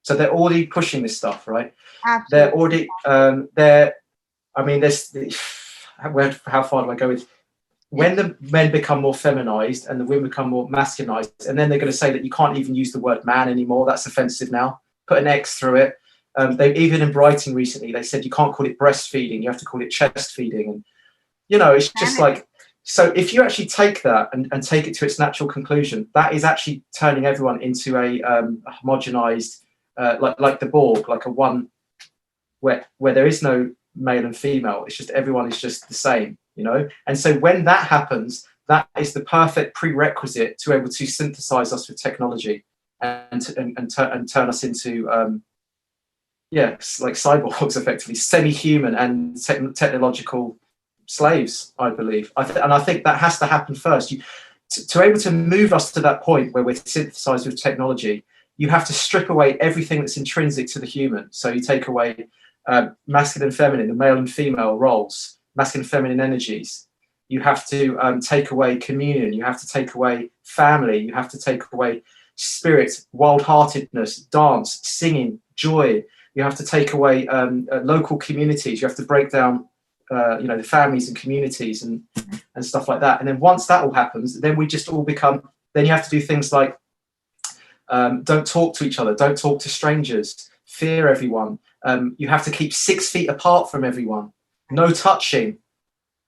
So they're already pushing this stuff, right? Absolutely. They're already, how far do I go with? When the men become more feminized and the women become more masculinized, and then they're going to say that you can't even use the word man anymore. That's offensive now. Put an X through it. They even in Brighton recently, they said you can't call it breastfeeding. You have to call it chest feeding. And, you know, it's just like, so if you actually take that and take it to its natural conclusion, that is actually turning everyone into a homogenized, like the Borg, like a one where there is no male and female. It's just everyone is just the same, you know. And so when that happens, that is the perfect prerequisite to able to synthesize us with technology and turn us into like cyborgs, effectively semi-human and technological slaves, I believe. And I think that has to happen first. To able to move us to that point where we're synthesized with technology, you have to strip away everything that's intrinsic to the human. So you take away masculine and feminine, the male and female roles, masculine and feminine energies. You have to take away communion. You have to take away family. You have to take away spirit, wild-heartedness, dance, singing, joy. You have to take away local communities. You have to break down the families and communities and stuff like that. And then once that all happens, then we just all become, then you have to do things like don't talk to each other, don't talk to strangers, fear everyone. You have to keep 6 feet apart from everyone, no touching.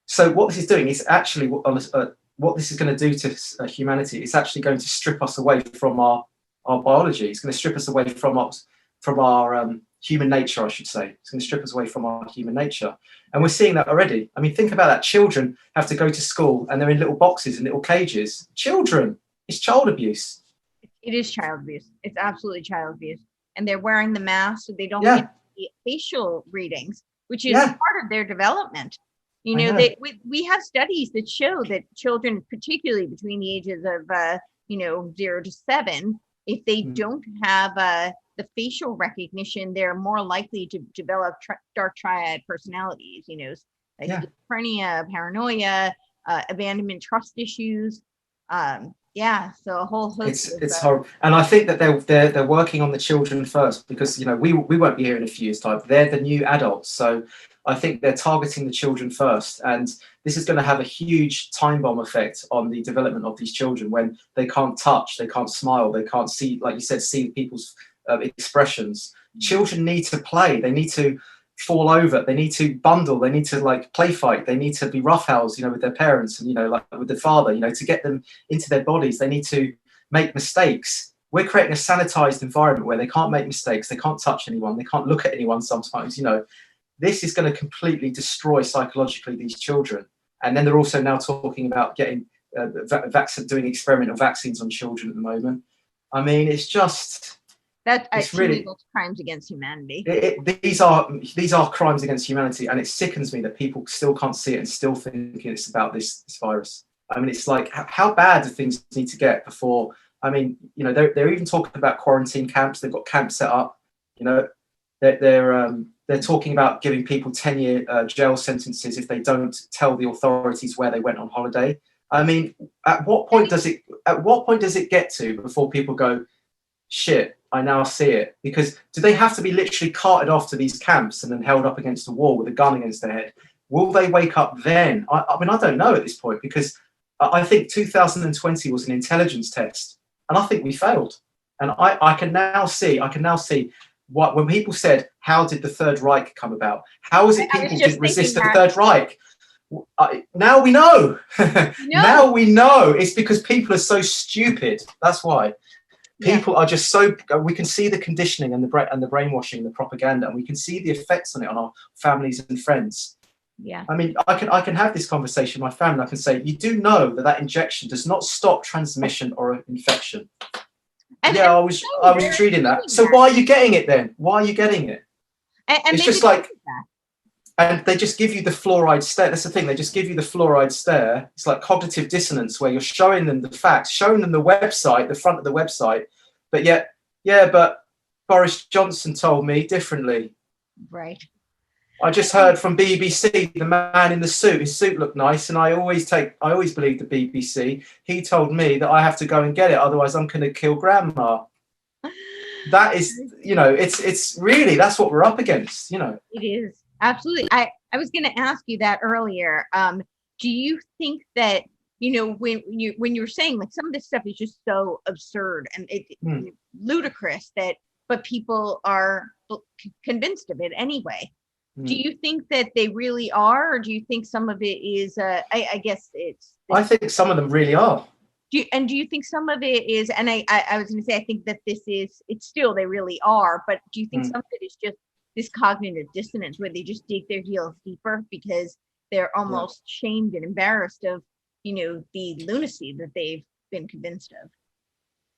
So what this is doing is actually what this is going to do to humanity. It's actually going to strip us away from our biology. It's going to strip us away from our human nature, I should say. It's going to strip us away from our human nature. And we're seeing that already. I mean, think about that. Children have to go to school and they're in little boxes and little cages. Children, it's child abuse. It is child abuse. It's absolutely child abuse. And they're wearing the mask so they don't get the facial readings, which is part of their development. You know, we have studies that show that children, particularly between the ages of 0 to 7, if they don't have the facial recognition, they're more likely to develop dark triad personalities, like schizophrenia, paranoia, abandonment, trust issues. So a whole host. It's horrible, and I think that they're working on the children first because we won't be here in a few years' time. They're the new adults, so I think they're targeting the children first, and this is going to have a huge time bomb effect on the development of these children when they can't touch, they can't smile, they can't see, like you said, see people's expressions. Children need to play, they need to fall over, they need to bundle, they need to like play fight, they need to be roughhoused, with their parents and like with their father, to get them into their bodies. They need to make mistakes. We're creating a sanitized environment where they can't make mistakes, they can't touch anyone, they can't look at anyone sometimes. This is going to completely destroy psychologically these children. And then they're also now talking about getting doing experimental vaccines on children at the moment. I mean, it's just it's really crimes against humanity. These are crimes against humanity, and it sickens me that people still can't see it and still think it's about this virus. I mean, it's like, how bad do things need to get before? I mean, they're even talking about quarantine camps. They've got camps set up. they're talking about giving people 10-year jail sentences if they don't tell the authorities where they went on holiday. I mean, at what point does it get to before people go, shit, I now see it? Because do they have to be literally carted off to these camps and then held up against a wall with a gun against their head? Will they wake up then? I mean, I don't know at this point, because I think 2020 was an intelligence test, and I think we failed. And I can now see what, when people said, how did the Third Reich come about? How is it people didn't resist the Third Reich? Now we know. Now we know. It's because people are so stupid. That's why. People are just so. We can see the conditioning and the brainwashing and the propaganda, and we can see the effects on it on our families and friends. Yeah. I mean, I can have this conversation with my family. I can say, you do know that injection does not stop transmission or infection. I was reading that. So why are you getting it then? Why are you getting it? And it's just like, and they just give you the fluoride stare. That's the thing. They just give you the fluoride stare. It's like cognitive dissonance, where you're showing them the facts, showing them the website, the front of the website, but yet, but Boris Johnson told me differently. Right. I just heard from BBC, the man in the suit. His suit looked nice, and I always believe the BBC. He told me that I have to go and get it, otherwise I'm going to kill grandma. That is, it's really, that's what we're up against, It is, absolutely. I was going to ask you that earlier. Do you think that, when you're saying, like, some of this stuff is just so absurd and ludicrous but people are convinced of it anyway? Do you think that they really are, or do you think some of it is, I guess it's... I think some of them really are. Do you think some of it is, and I was going to say, I think that it's still, they really are, but do you think some of it is just this cognitive dissonance where they just dig their heels deeper because they're almost shamed and embarrassed of, the lunacy that they've been convinced of?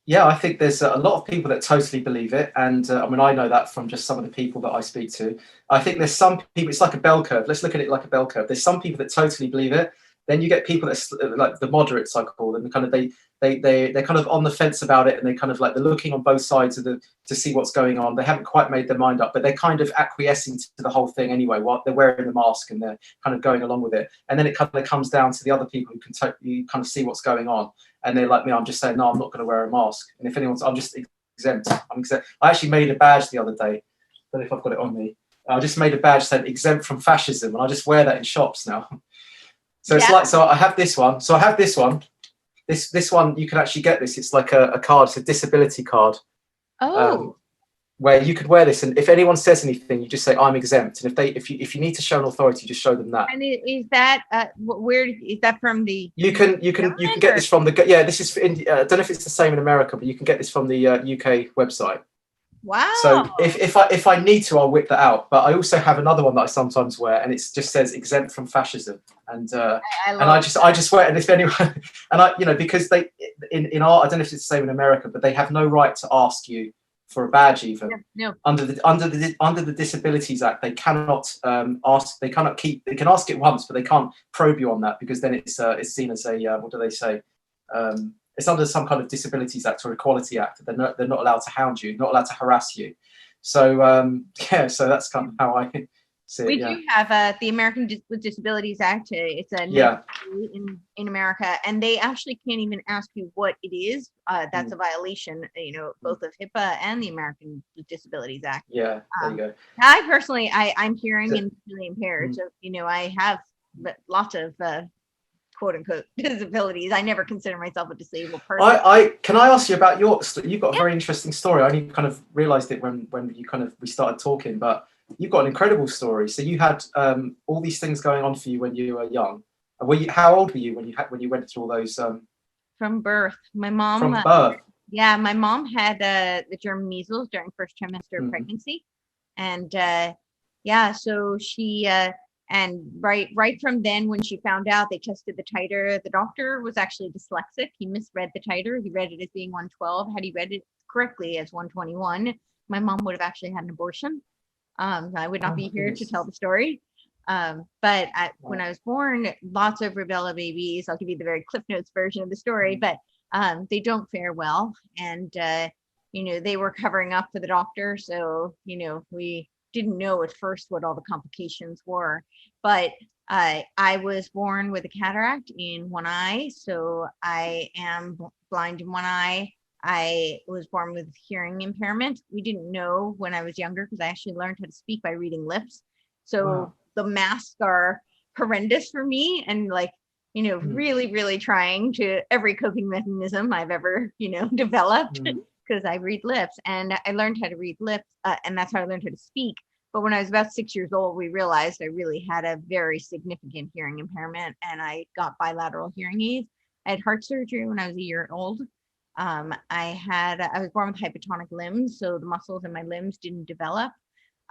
Yeah, I think there's a lot of people that totally believe it. And I mean, I know that from just some of the people that I speak to. I think there's some people, it's like a bell curve. Let's look at it like a bell curve. There's some people that totally believe it. Then you get people that's like the moderates, I call them, kind of they're kind of on the fence about it, and they kind of like, they're looking on both sides of to see what's going on. They haven't quite made their mind up, but they're kind of acquiescing to the whole thing anyway. While they're wearing the mask and they're kind of going along with it. And then it kind of comes down to the other people who can you kind of see what's going on. And they're like me, I'm just saying, no, I'm not going to wear a mask. And if anyone's, I'm just exempt. I'm exempt. I actually made a badge the other day. I don't know if I've got it on me. I just made a badge saying exempt from fascism, and I just wear that in shops now. So it's like, so I have this one. So I have this one. This one, you can actually get this. It's like a card. It's a disability card. Oh. Where you could wear this, and if anyone says anything, you just say, I'm exempt. And if you need to show an authority, just show them that. And is that where is that from? The you can get this from the this is I don't know if it's the same in America, but you can get this from the UK website. Wow. So if I need to, I'll whip that out. But I also have another one that I sometimes wear, and it just says exempt from fascism. And I just wear it. And if anyone, and because they in our, I don't know if it's the same in America, but they have no right to ask you for a badge even. No. Under the Disabilities Act, they cannot ask. They can ask it once, but they can't probe you on that, because then it's seen as a what do they say? It's under some kind of Disabilities Act or Equality Act. They're not allowed to hound you, not allowed to harass you. So so that's kind of how I see it. We do have the American with Disabilities Act. It's a in America, and they actually can't even ask you what it is. That's a violation, both of HIPAA and the American with Disabilities Act. Yeah, there you go. I personally, I'm hearing and visually impaired, so I have lots of quote unquote disabilities. I never consider myself a disabled person. Can I ask you about you've got a very interesting story. I only kind of realized it when we started talking, but you've got an incredible story. So you had all these things going on for you when you were young. How old were you when you went through all those? From birth, my mom. From birth. Yeah, my mom had the German measles during first trimester of pregnancy, and so she. And right from then, when she found out, they tested the titer. The doctor was actually dyslexic. He misread the titer. He read it as being 112. Had he read it correctly as 121, my mom would have actually had an abortion. I would not be here to tell the story. But when I was born, lots of rubella babies. I'll give you the very Cliff Notes version of the story, but they don't fare well. And, they were covering up for the doctor. So, we didn't know at first what all the complications were. But I was born with a cataract in one eye, so I am blind in one eye. I was born with hearing impairment. We didn't know when I was younger because I actually learned how to speak by reading lips. So Wow. the masks are horrendous for me, and like, really, really trying to every coping mechanism I've ever, developed because I read lips, and I learned how to read lips, and that's how I learned how to speak. But when I was about 6 years old, we realized I really had a very significant hearing impairment, and I got bilateral hearing aids. I had heart surgery when I was a year old. I was born with hypotonic limbs, so the muscles in my limbs didn't develop.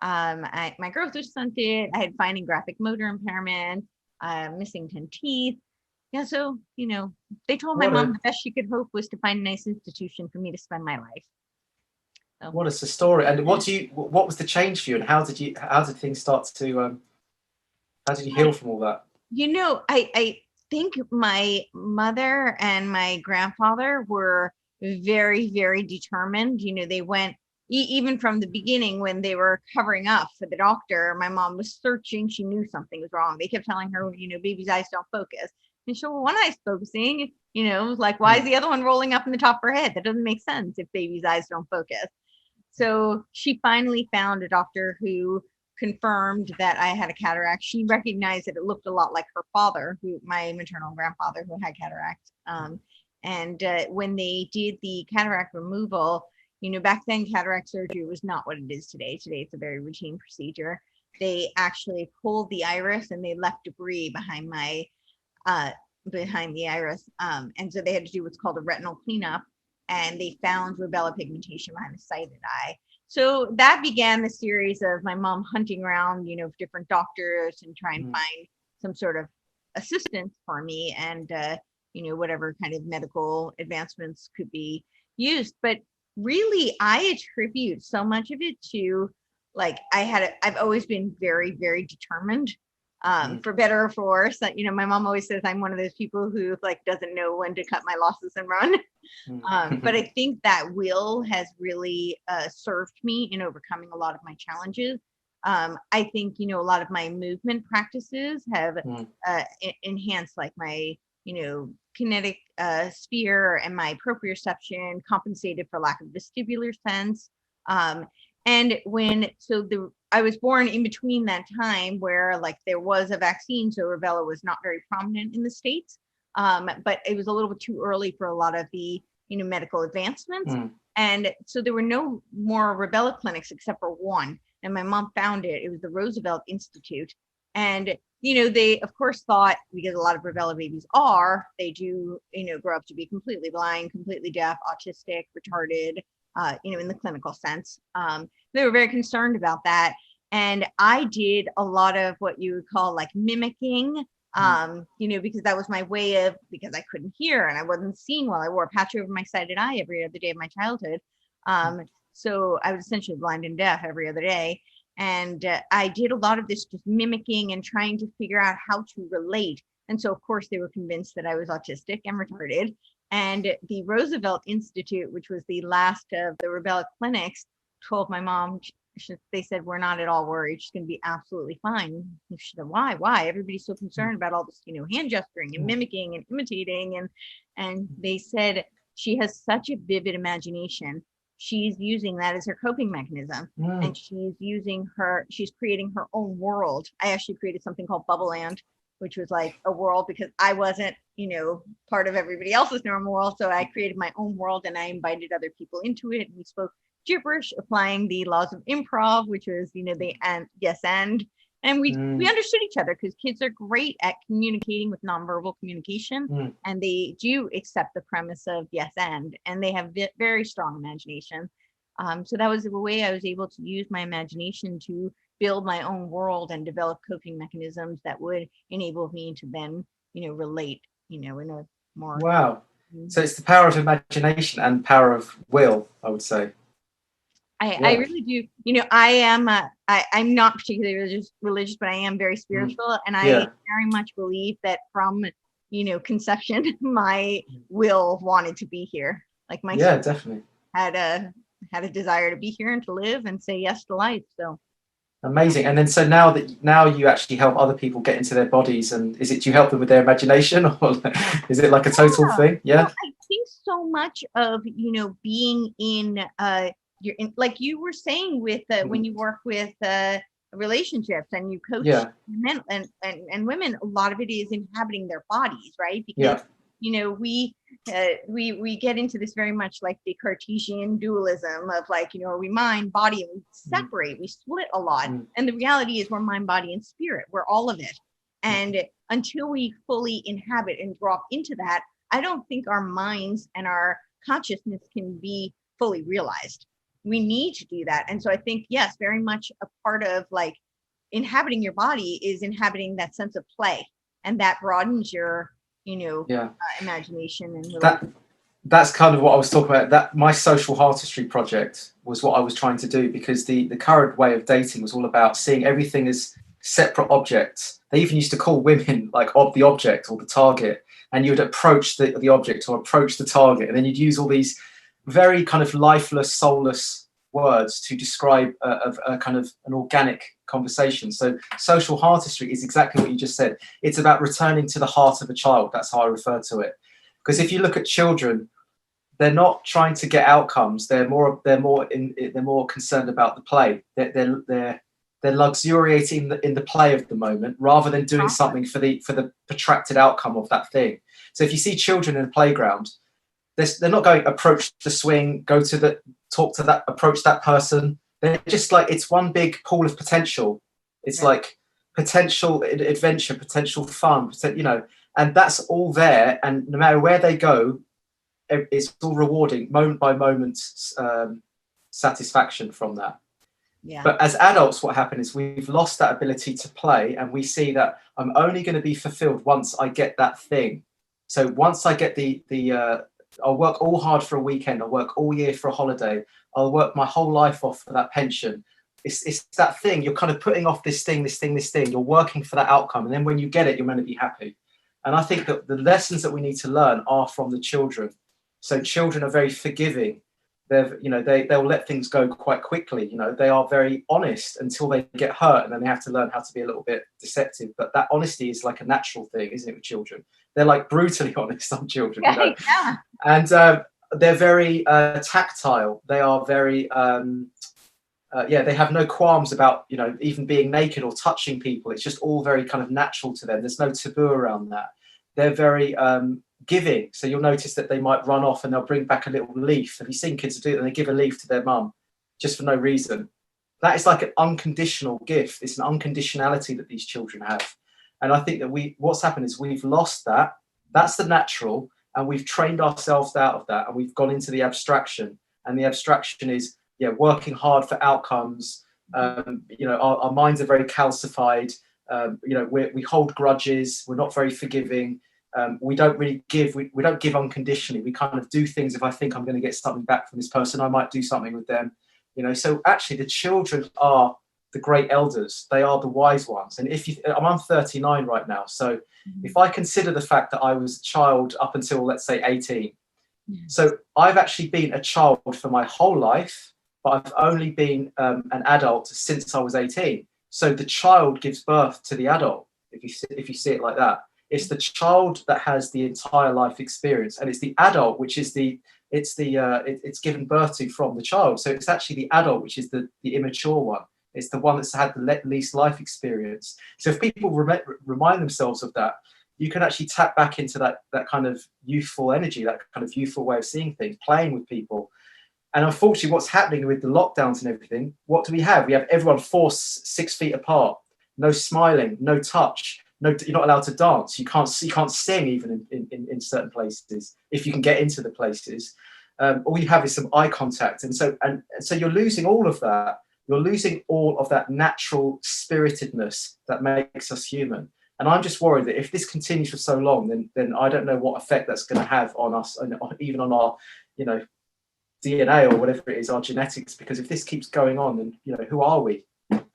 My growth was stunted. I had fine and graphic motor impairment, missing 10 teeth. Yeah, so, they told my mom the best she could hope was to find a nice institution for me to spend my life. So. What is the story? And what was the change for you? And how did things start to, how did you heal from all that? I think my mother and my grandfather were very, very determined. They went, even from the beginning when they were covering up for the doctor, my mom was searching. She knew something was wrong. They kept telling her, baby's eyes don't focus. And she, well, one eye's focusing, like, why is the other one rolling up in the top of her head? That doesn't make sense if baby's eyes don't focus. So she finally found a doctor who confirmed that I had a cataract. She recognized that it looked a lot like her father, my maternal grandfather, who had cataract. And when they did the cataract removal, back then cataract surgery was not what it is today. Today it's a very routine procedure. They actually pulled the iris and they left debris behind the iris. And so they had to do what's called a retinal cleanup. And they found rubella pigmentation behind the sighted eye. So that began the series of my mom hunting around, different doctors and trying to find some sort of assistance for me and, whatever kind of medical advancements could be used. But really, I attribute so much of it to, like, I've always been very, very determined. For better or for worse, that, my mom always says I'm one of those people who like doesn't know when to cut my losses and run. But I think that will has really served me in overcoming a lot of my challenges. I think, a lot of my movement practices have enhanced like my, kinetic sphere and my proprioception, compensated for lack of vestibular sense. And I was born in between that time where like there was a vaccine, so rubella was not very prominent in the States, but it was a little bit too early for a lot of the medical advancements, and so there were no more rubella clinics except for one. And my mom found it. It was the Roosevelt Institute, and they of course thought, because a lot of rubella babies they do grow up to be completely blind, completely deaf, autistic, retarded. In the clinical sense. They were very concerned about that. And I did a lot of what you would call like mimicking, because that was my way of, because I couldn't hear and I wasn't seeing well. I wore a patch over my sighted eye every other day of my childhood. So I was essentially blind and deaf every other day. And I did a lot of this just mimicking and trying to figure out how to relate. And so, of course, they were convinced that I was autistic and retarded. And the Roosevelt Institute, which was the last of the rubella clinics, told my mom, they said, we're not at all worried. She's going to be absolutely fine. She said, why? Everybody's so concerned about all this, hand gesturing and mimicking and imitating. And they said, she has such a vivid imagination. She's using that as her coping mechanism. And she's creating her own world. I actually created something called Bubble Land, which was like a world because I wasn't, part of everybody else's normal world. So I created my own world and I invited other people into it. And we spoke gibberish, applying the laws of improv, which was, the and yes and. And we understood each other because kids are great at communicating with nonverbal communication. And they do accept the premise of yes and they have very strong imagination. So that was the way I was able to use my imagination to build my own world and develop coping mechanisms that would enable me to then, relate, in a more. Wow. So it's the power of imagination and power of will, I would say. I really do. I am, I'm not particularly religious, but I am very spiritual. And I very much believe that from, conception, my will wanted to be here. Like my definitely had a desire to be here and to live and say yes to life. So Amazing. And then so now you actually help other people get into their bodies, and do you help them with their imagination, or is it like a total thing? Yeah. Well, I think so much of, being in you're in, like you were saying, with when you work with relationships and you coach Yeah. men and women, a lot of it is inhabiting their bodies, right? Because Yeah. we get into this very much like the Cartesian dualism of, like, are we mind, body, and we separate, we split a lot. And the reality is we're mind, body, and spirit. We're all of it. And until we fully inhabit and drop into that, I don't think our minds and our consciousness can be fully realized. We need to do that. And so I think, yes, very much a part of like inhabiting your body is inhabiting that sense of play, and that broadens your imagination. And that's kind of what I was talking about. That my social artistry project was what I was trying to do, because the current way of dating was all about seeing everything as separate objects. They even used to call women like the object or the target, and you would approach the object or approach the target, and then you'd use all these very kind of lifeless, soulless words to describe a kind of an organic conversation. So social artistry is exactly what you just said. It's about returning to the heart of a child. That's how I refer to it. Because if you look at children, they're not trying to get outcomes. They're more concerned about the play. They're luxuriating in the play of the moment, rather than doing something for the protracted outcome of that thing. So if you see children in a playground, they're not going approach the swing, go to talk to that, approach that person. They're just like, it's one big pool of potential. It's like potential adventure, potential fun, and that's all there. And no matter where they go, it's all rewarding, moment by moment satisfaction from that. Yeah. But as adults, what happened is we've lost that ability to play, and we see that I'm only going to be fulfilled once I get that thing. So once I get I'll work all hard for a weekend, I'll work all year for a holiday, I'll work my whole life off for that pension. It's that thing, you're kind of putting off this thing, you're working for that outcome, and then when you get it, you're meant to be happy. And I think that the lessons that we need to learn are from the children. So children are very forgiving. They'll let things go quite quickly. They are very honest until they get hurt, and then they have to learn how to be a little bit deceptive. But that honesty is like a natural thing, isn't it, with children? They're like brutally honest, some children. Yeah. And they're very tactile. They are very they have no qualms about even being naked or touching people. It's just all very kind of natural to them. There's no taboo around that. They're very giving. So you'll notice that they might run off and they'll bring back a little leaf. Have you seen kids do it? And they give a leaf to their mum just for no reason. That is like an unconditional gift. It's an unconditionality that these children have. And I think that what's happened is we've lost that. That's the natural. And we've trained ourselves out of that. And we've gone into the abstraction. And the abstraction is, working hard for outcomes. Our minds are very calcified. We hold grudges. We're not very forgiving. We don't really give. We don't give unconditionally. We kind of do things. If I think I'm going to get something back from this person, I might do something with them. So actually the children are the great elders. They are the wise ones. And I'm 39 right now. So if I consider the fact that I was a child up until, let's say, 18. So I've actually been a child for my whole life, but I've only been an adult since I was 18. So the child gives birth to the adult, if you see it like that. It's the child that has the entire life experience, and it's the adult which is it's given birth to from the child. So it's actually the adult which is the immature one. It's the one that's had the least life experience. So if people remind themselves of that, you can actually tap back into that kind of youthful energy, that kind of youthful way of seeing things, playing with people. And unfortunately, what's happening with the lockdowns and everything, what do we have? We have everyone forced 6 feet apart, no smiling, no touch. No, you're not allowed to dance. You can't sing even in certain places if you can get into the places. All you have is some eye contact, and so you're losing all of that. You're losing all of that natural spiritedness that makes us human. And I'm just worried that if this continues for so long, then I don't know what effect that's going to have on us, and even on our DNA or whatever it is, our genetics. Because if this keeps going on, then who are we?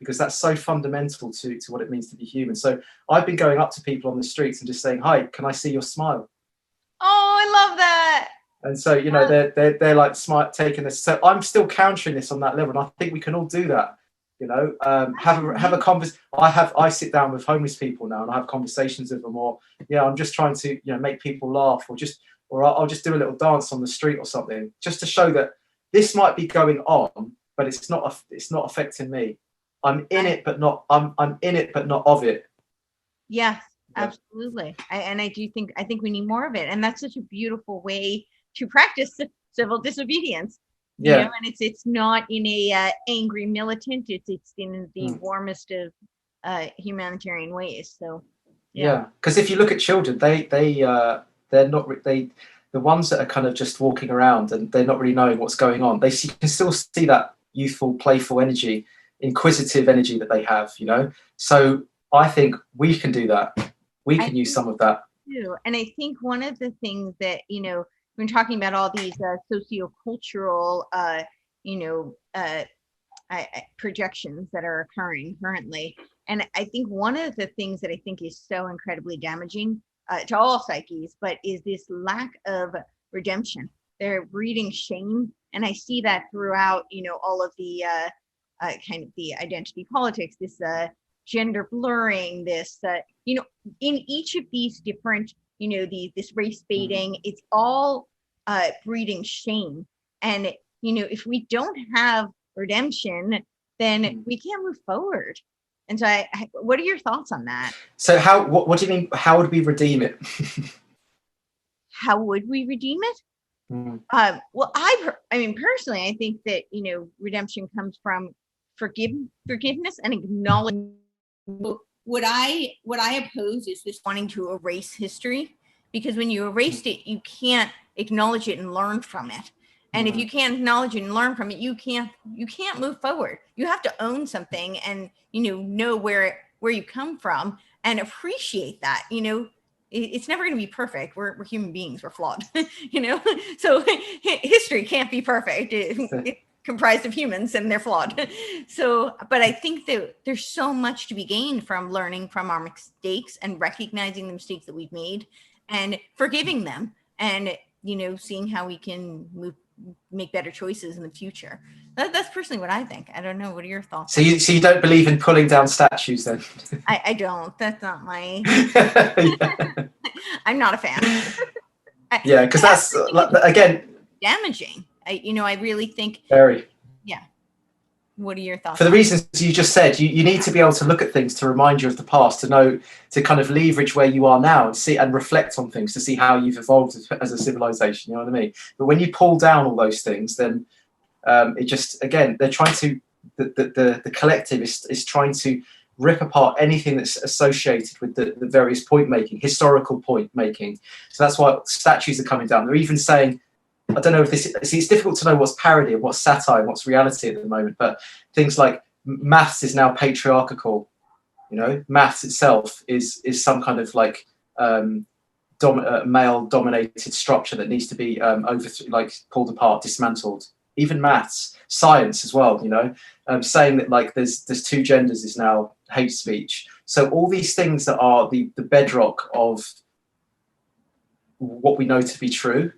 Because that's so fundamental to what it means to be human. So I've been going up to people on the streets and just saying, "Hi, can I see your smile?" Oh, I love that. And so they're like taking this. So I'm still countering this on that level, and I think we can all do that. Have a conversation. I sit down with homeless people now and I have conversations with them, or I'm just trying to make people laugh, or I'll just do a little dance on the street or something, just to show that this might be going on, but it's not affecting me. I'm in it, but not I'm in it, but not of it. Yes, absolutely. I think we need more of it, and that's such a beautiful way to practice civil disobedience. And it's not in a angry militant. It's in the warmest of humanitarian ways. So because if you look at children, they're not the ones that are kind of just walking around and they're not really knowing what's going on. You can still see that youthful, playful energy, inquisitive energy that they have. So I think we can do that. We can use some of that too. And I think one of the things that when talking about all these sociocultural, projections that are occurring currently, and I think one of the things that I think is so incredibly damaging to all psyches, but is this lack of redemption. They're breeding shame, and I see that throughout, all of the kind of the identity politics, this gender blurring, this, in each of these different, this race baiting, it's all breeding shame. And, if we don't have redemption, then we can't move forward. And so what are your thoughts on that? So what do you mean? How would we redeem it? How would we redeem it? Well, I mean, personally, I think that, redemption comes from forgiveness and acknowledging. What I oppose is this wanting to erase history, because when you erased it, you can't acknowledge it and learn from it. And if you can't acknowledge it and learn from it, you can't move forward. You have to own something and know where you come from and appreciate that. It's never going to be perfect. We're human beings. We're flawed. So history can't be perfect. It's comprised of humans and they're flawed. So, but I think that there's so much to be gained from learning from our mistakes and recognizing the mistakes that we've made and forgiving them, and seeing how we can make better choices in the future. That's personally what I think. I don't know. What are your thoughts? So you don't believe in pulling down statues then? I don't. That's not my. I'm not a fan. Because that's again damaging. I really think very. Yeah. What are your thoughts? For the reasons you just said, you need to be able to look at things to remind you of the past, to kind of leverage where you are now and see and reflect on things to see how you've evolved as a civilization. You know what I mean? But when you pull down all those things, then it just, again, they're trying to, the collective is trying to rip apart anything that's associated with the various point making, historical point making. So that's why statues are coming down. They're even saying, I don't know if it's difficult to know what's parody and what's satire and what's reality at the moment, but things like maths is now patriarchal. Maths itself is some kind of like male dominated structure that needs to be pulled apart, dismantled. Even maths, science as well, saying that like there's two genders is now hate speech. So all these things that are the bedrock of what we know to be true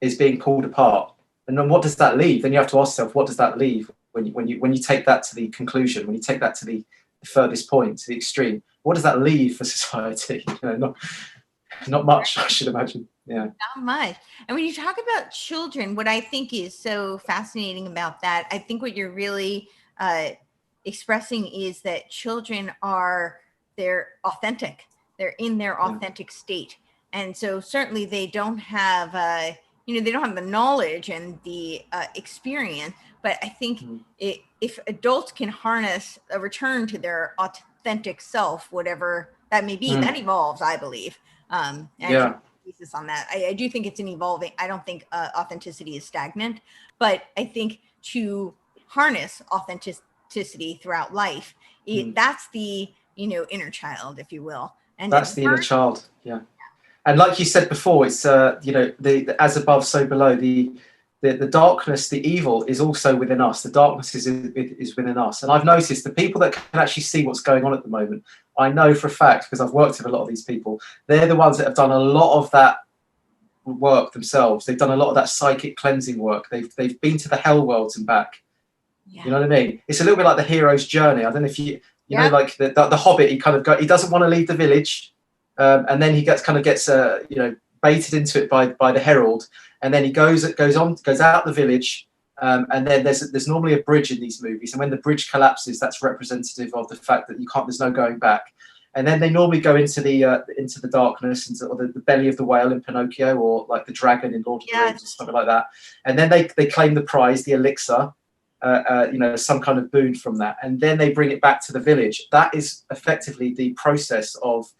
is being pulled apart. And then what does that leave? Then you have to ask yourself, what does that leave when you take that to the conclusion, when you take that to the furthest point, to the extreme? What does that leave for society? Not much, I should imagine. Yeah. Not much. And when you talk about children, what I think is so fascinating about that, I think what you're really expressing is that children they're authentic. They're in their authentic state. And so certainly they don't have, they don't have the knowledge and the experience, but I think if adults can harness a return to their authentic self, whatever that may be, that evolves, I believe. On that. I do think it's an evolving. I don't think authenticity is stagnant, but I think to harness authenticity throughout life, that's the inner child, if you will. And that's the inner child. Yeah. And like you said before, it's the as above, so below. The darkness, the evil is also within us. The darkness is within us. And I've noticed the people that can actually see what's going on at the moment, I know for a fact, because I've worked with a lot of these people, they're the ones that have done a lot of that work themselves. They've done a lot of that psychic cleansing work. They've been to the hell worlds and back. Yeah. You know what I mean? It's a little bit like the hero's journey. I don't know if you know, Yep. like the Hobbit. He doesn't want to leave the village, and then he gets baited into it by the herald, and then he goes out the village. And then there's normally a bridge in these movies, and when the bridge collapses, that's representative of the fact that there's no going back. And then they normally go into the darkness, or the belly of the whale in Pinocchio, or like the dragon in Lord of the Rings, or something like that. And then they claim the prize, the elixir, some kind of boon from that, and then they bring it back to the village. That is effectively the process of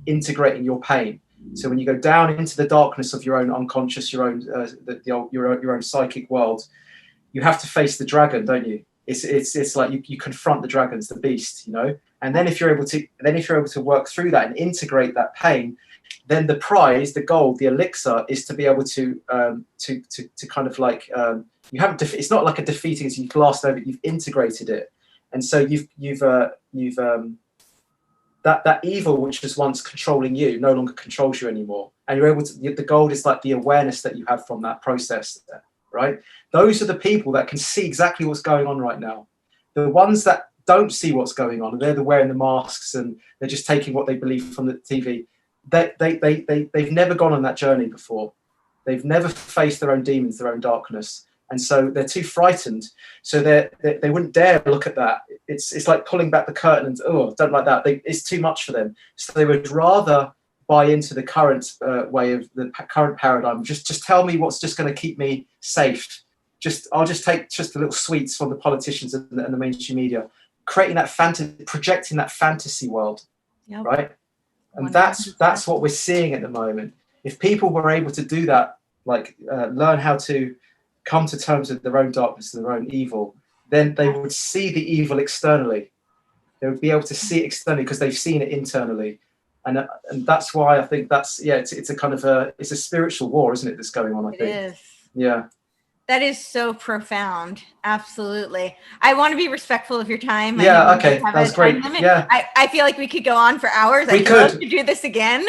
integrating your pain. So when you go down into the darkness of your own unconscious, your own psychic world, you have to face the dragon, don't you? It's like you confront the dragons, the beast, And then if you're able to work through that and integrate that pain, then the prize, the gold, the elixir is to be able to kind of like you haven't. It's not like a defeating as you've glassed over it. You've integrated it, and so you've that evil which was once controlling you no longer controls you anymore, and you're able to. The gold is like the awareness that you have from that process, right? Those are the people that can see exactly what's going on right now. The ones that don't see what's going on, and they're wearing the masks and they're just taking what they believe from the TV. They've never gone on that journey before. They've never faced their own demons, their own darkness. And so they're too frightened. So they wouldn't dare look at that. It's like pulling back the curtain and, don't like that. It's too much for them. So they would rather buy into the current way of the current paradigm. Just tell me what's just going to keep me safe. I'll just take just the little sweets from the politicians and the mainstream media, creating that projecting that fantasy world, yep. Right? And 100%. That's what we're seeing at the moment. If people were able to do that, like learn how to come to terms with their own darkness and their own evil, then they would see the evil externally. They would be able to see it externally because they've seen it internally. And that's why I think it's a kind of it's a spiritual war, isn't it, that's going on, I think. It is. Yeah. That is so profound. Absolutely. I want to be respectful of your time. Yeah, okay. That's great. Yeah. I feel like we could go on for hours. I'd love to do this again.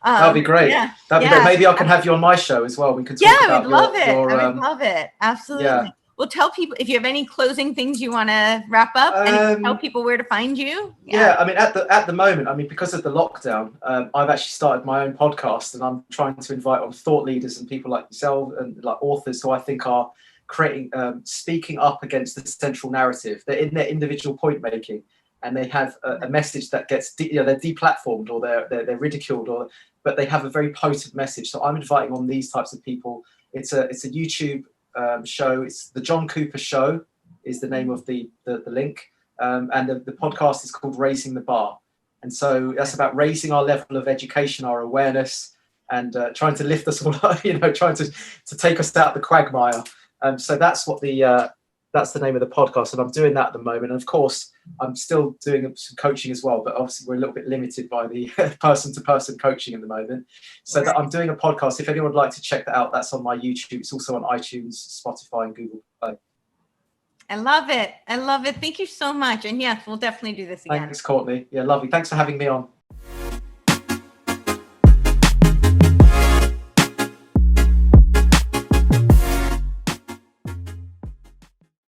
That'd be great. Yeah. That'd be great. Maybe I can have you on my show as well. We could talk about I would love it. Absolutely. Yeah. Well, tell people if you have any closing things you want to wrap up, and tell people where to find you. Yeah, I mean, at the moment, because of the lockdown, I've actually started my own podcast, and I'm trying to invite on thought leaders and people like yourself and like authors who I think are creating, speaking up against the central narrative. They're in their individual point making, and they have a message that gets they're deplatformed or they're ridiculed, but they have a very potent message. So I'm inviting on these types of people. It's a YouTube show. It's the John Cooper Show is the name of the link, and the podcast is called Raising the Bar, and so that's about raising our level of education, our awareness, and trying to lift us all up, trying to take us out of the quagmire. So that's what that's the name of the podcast, and I'm doing that at the moment. And of course, I'm still doing some coaching as well, but obviously we're a little bit limited by the person-to-person coaching at the moment. So that I'm doing a podcast. If anyone would like to check that out, that's on my YouTube. It's also on iTunes, Spotify, and Google Play. I love it. Thank you so much. And yes, we'll definitely do this again. Thanks, Courtney. Yeah, lovely. Thanks for having me on.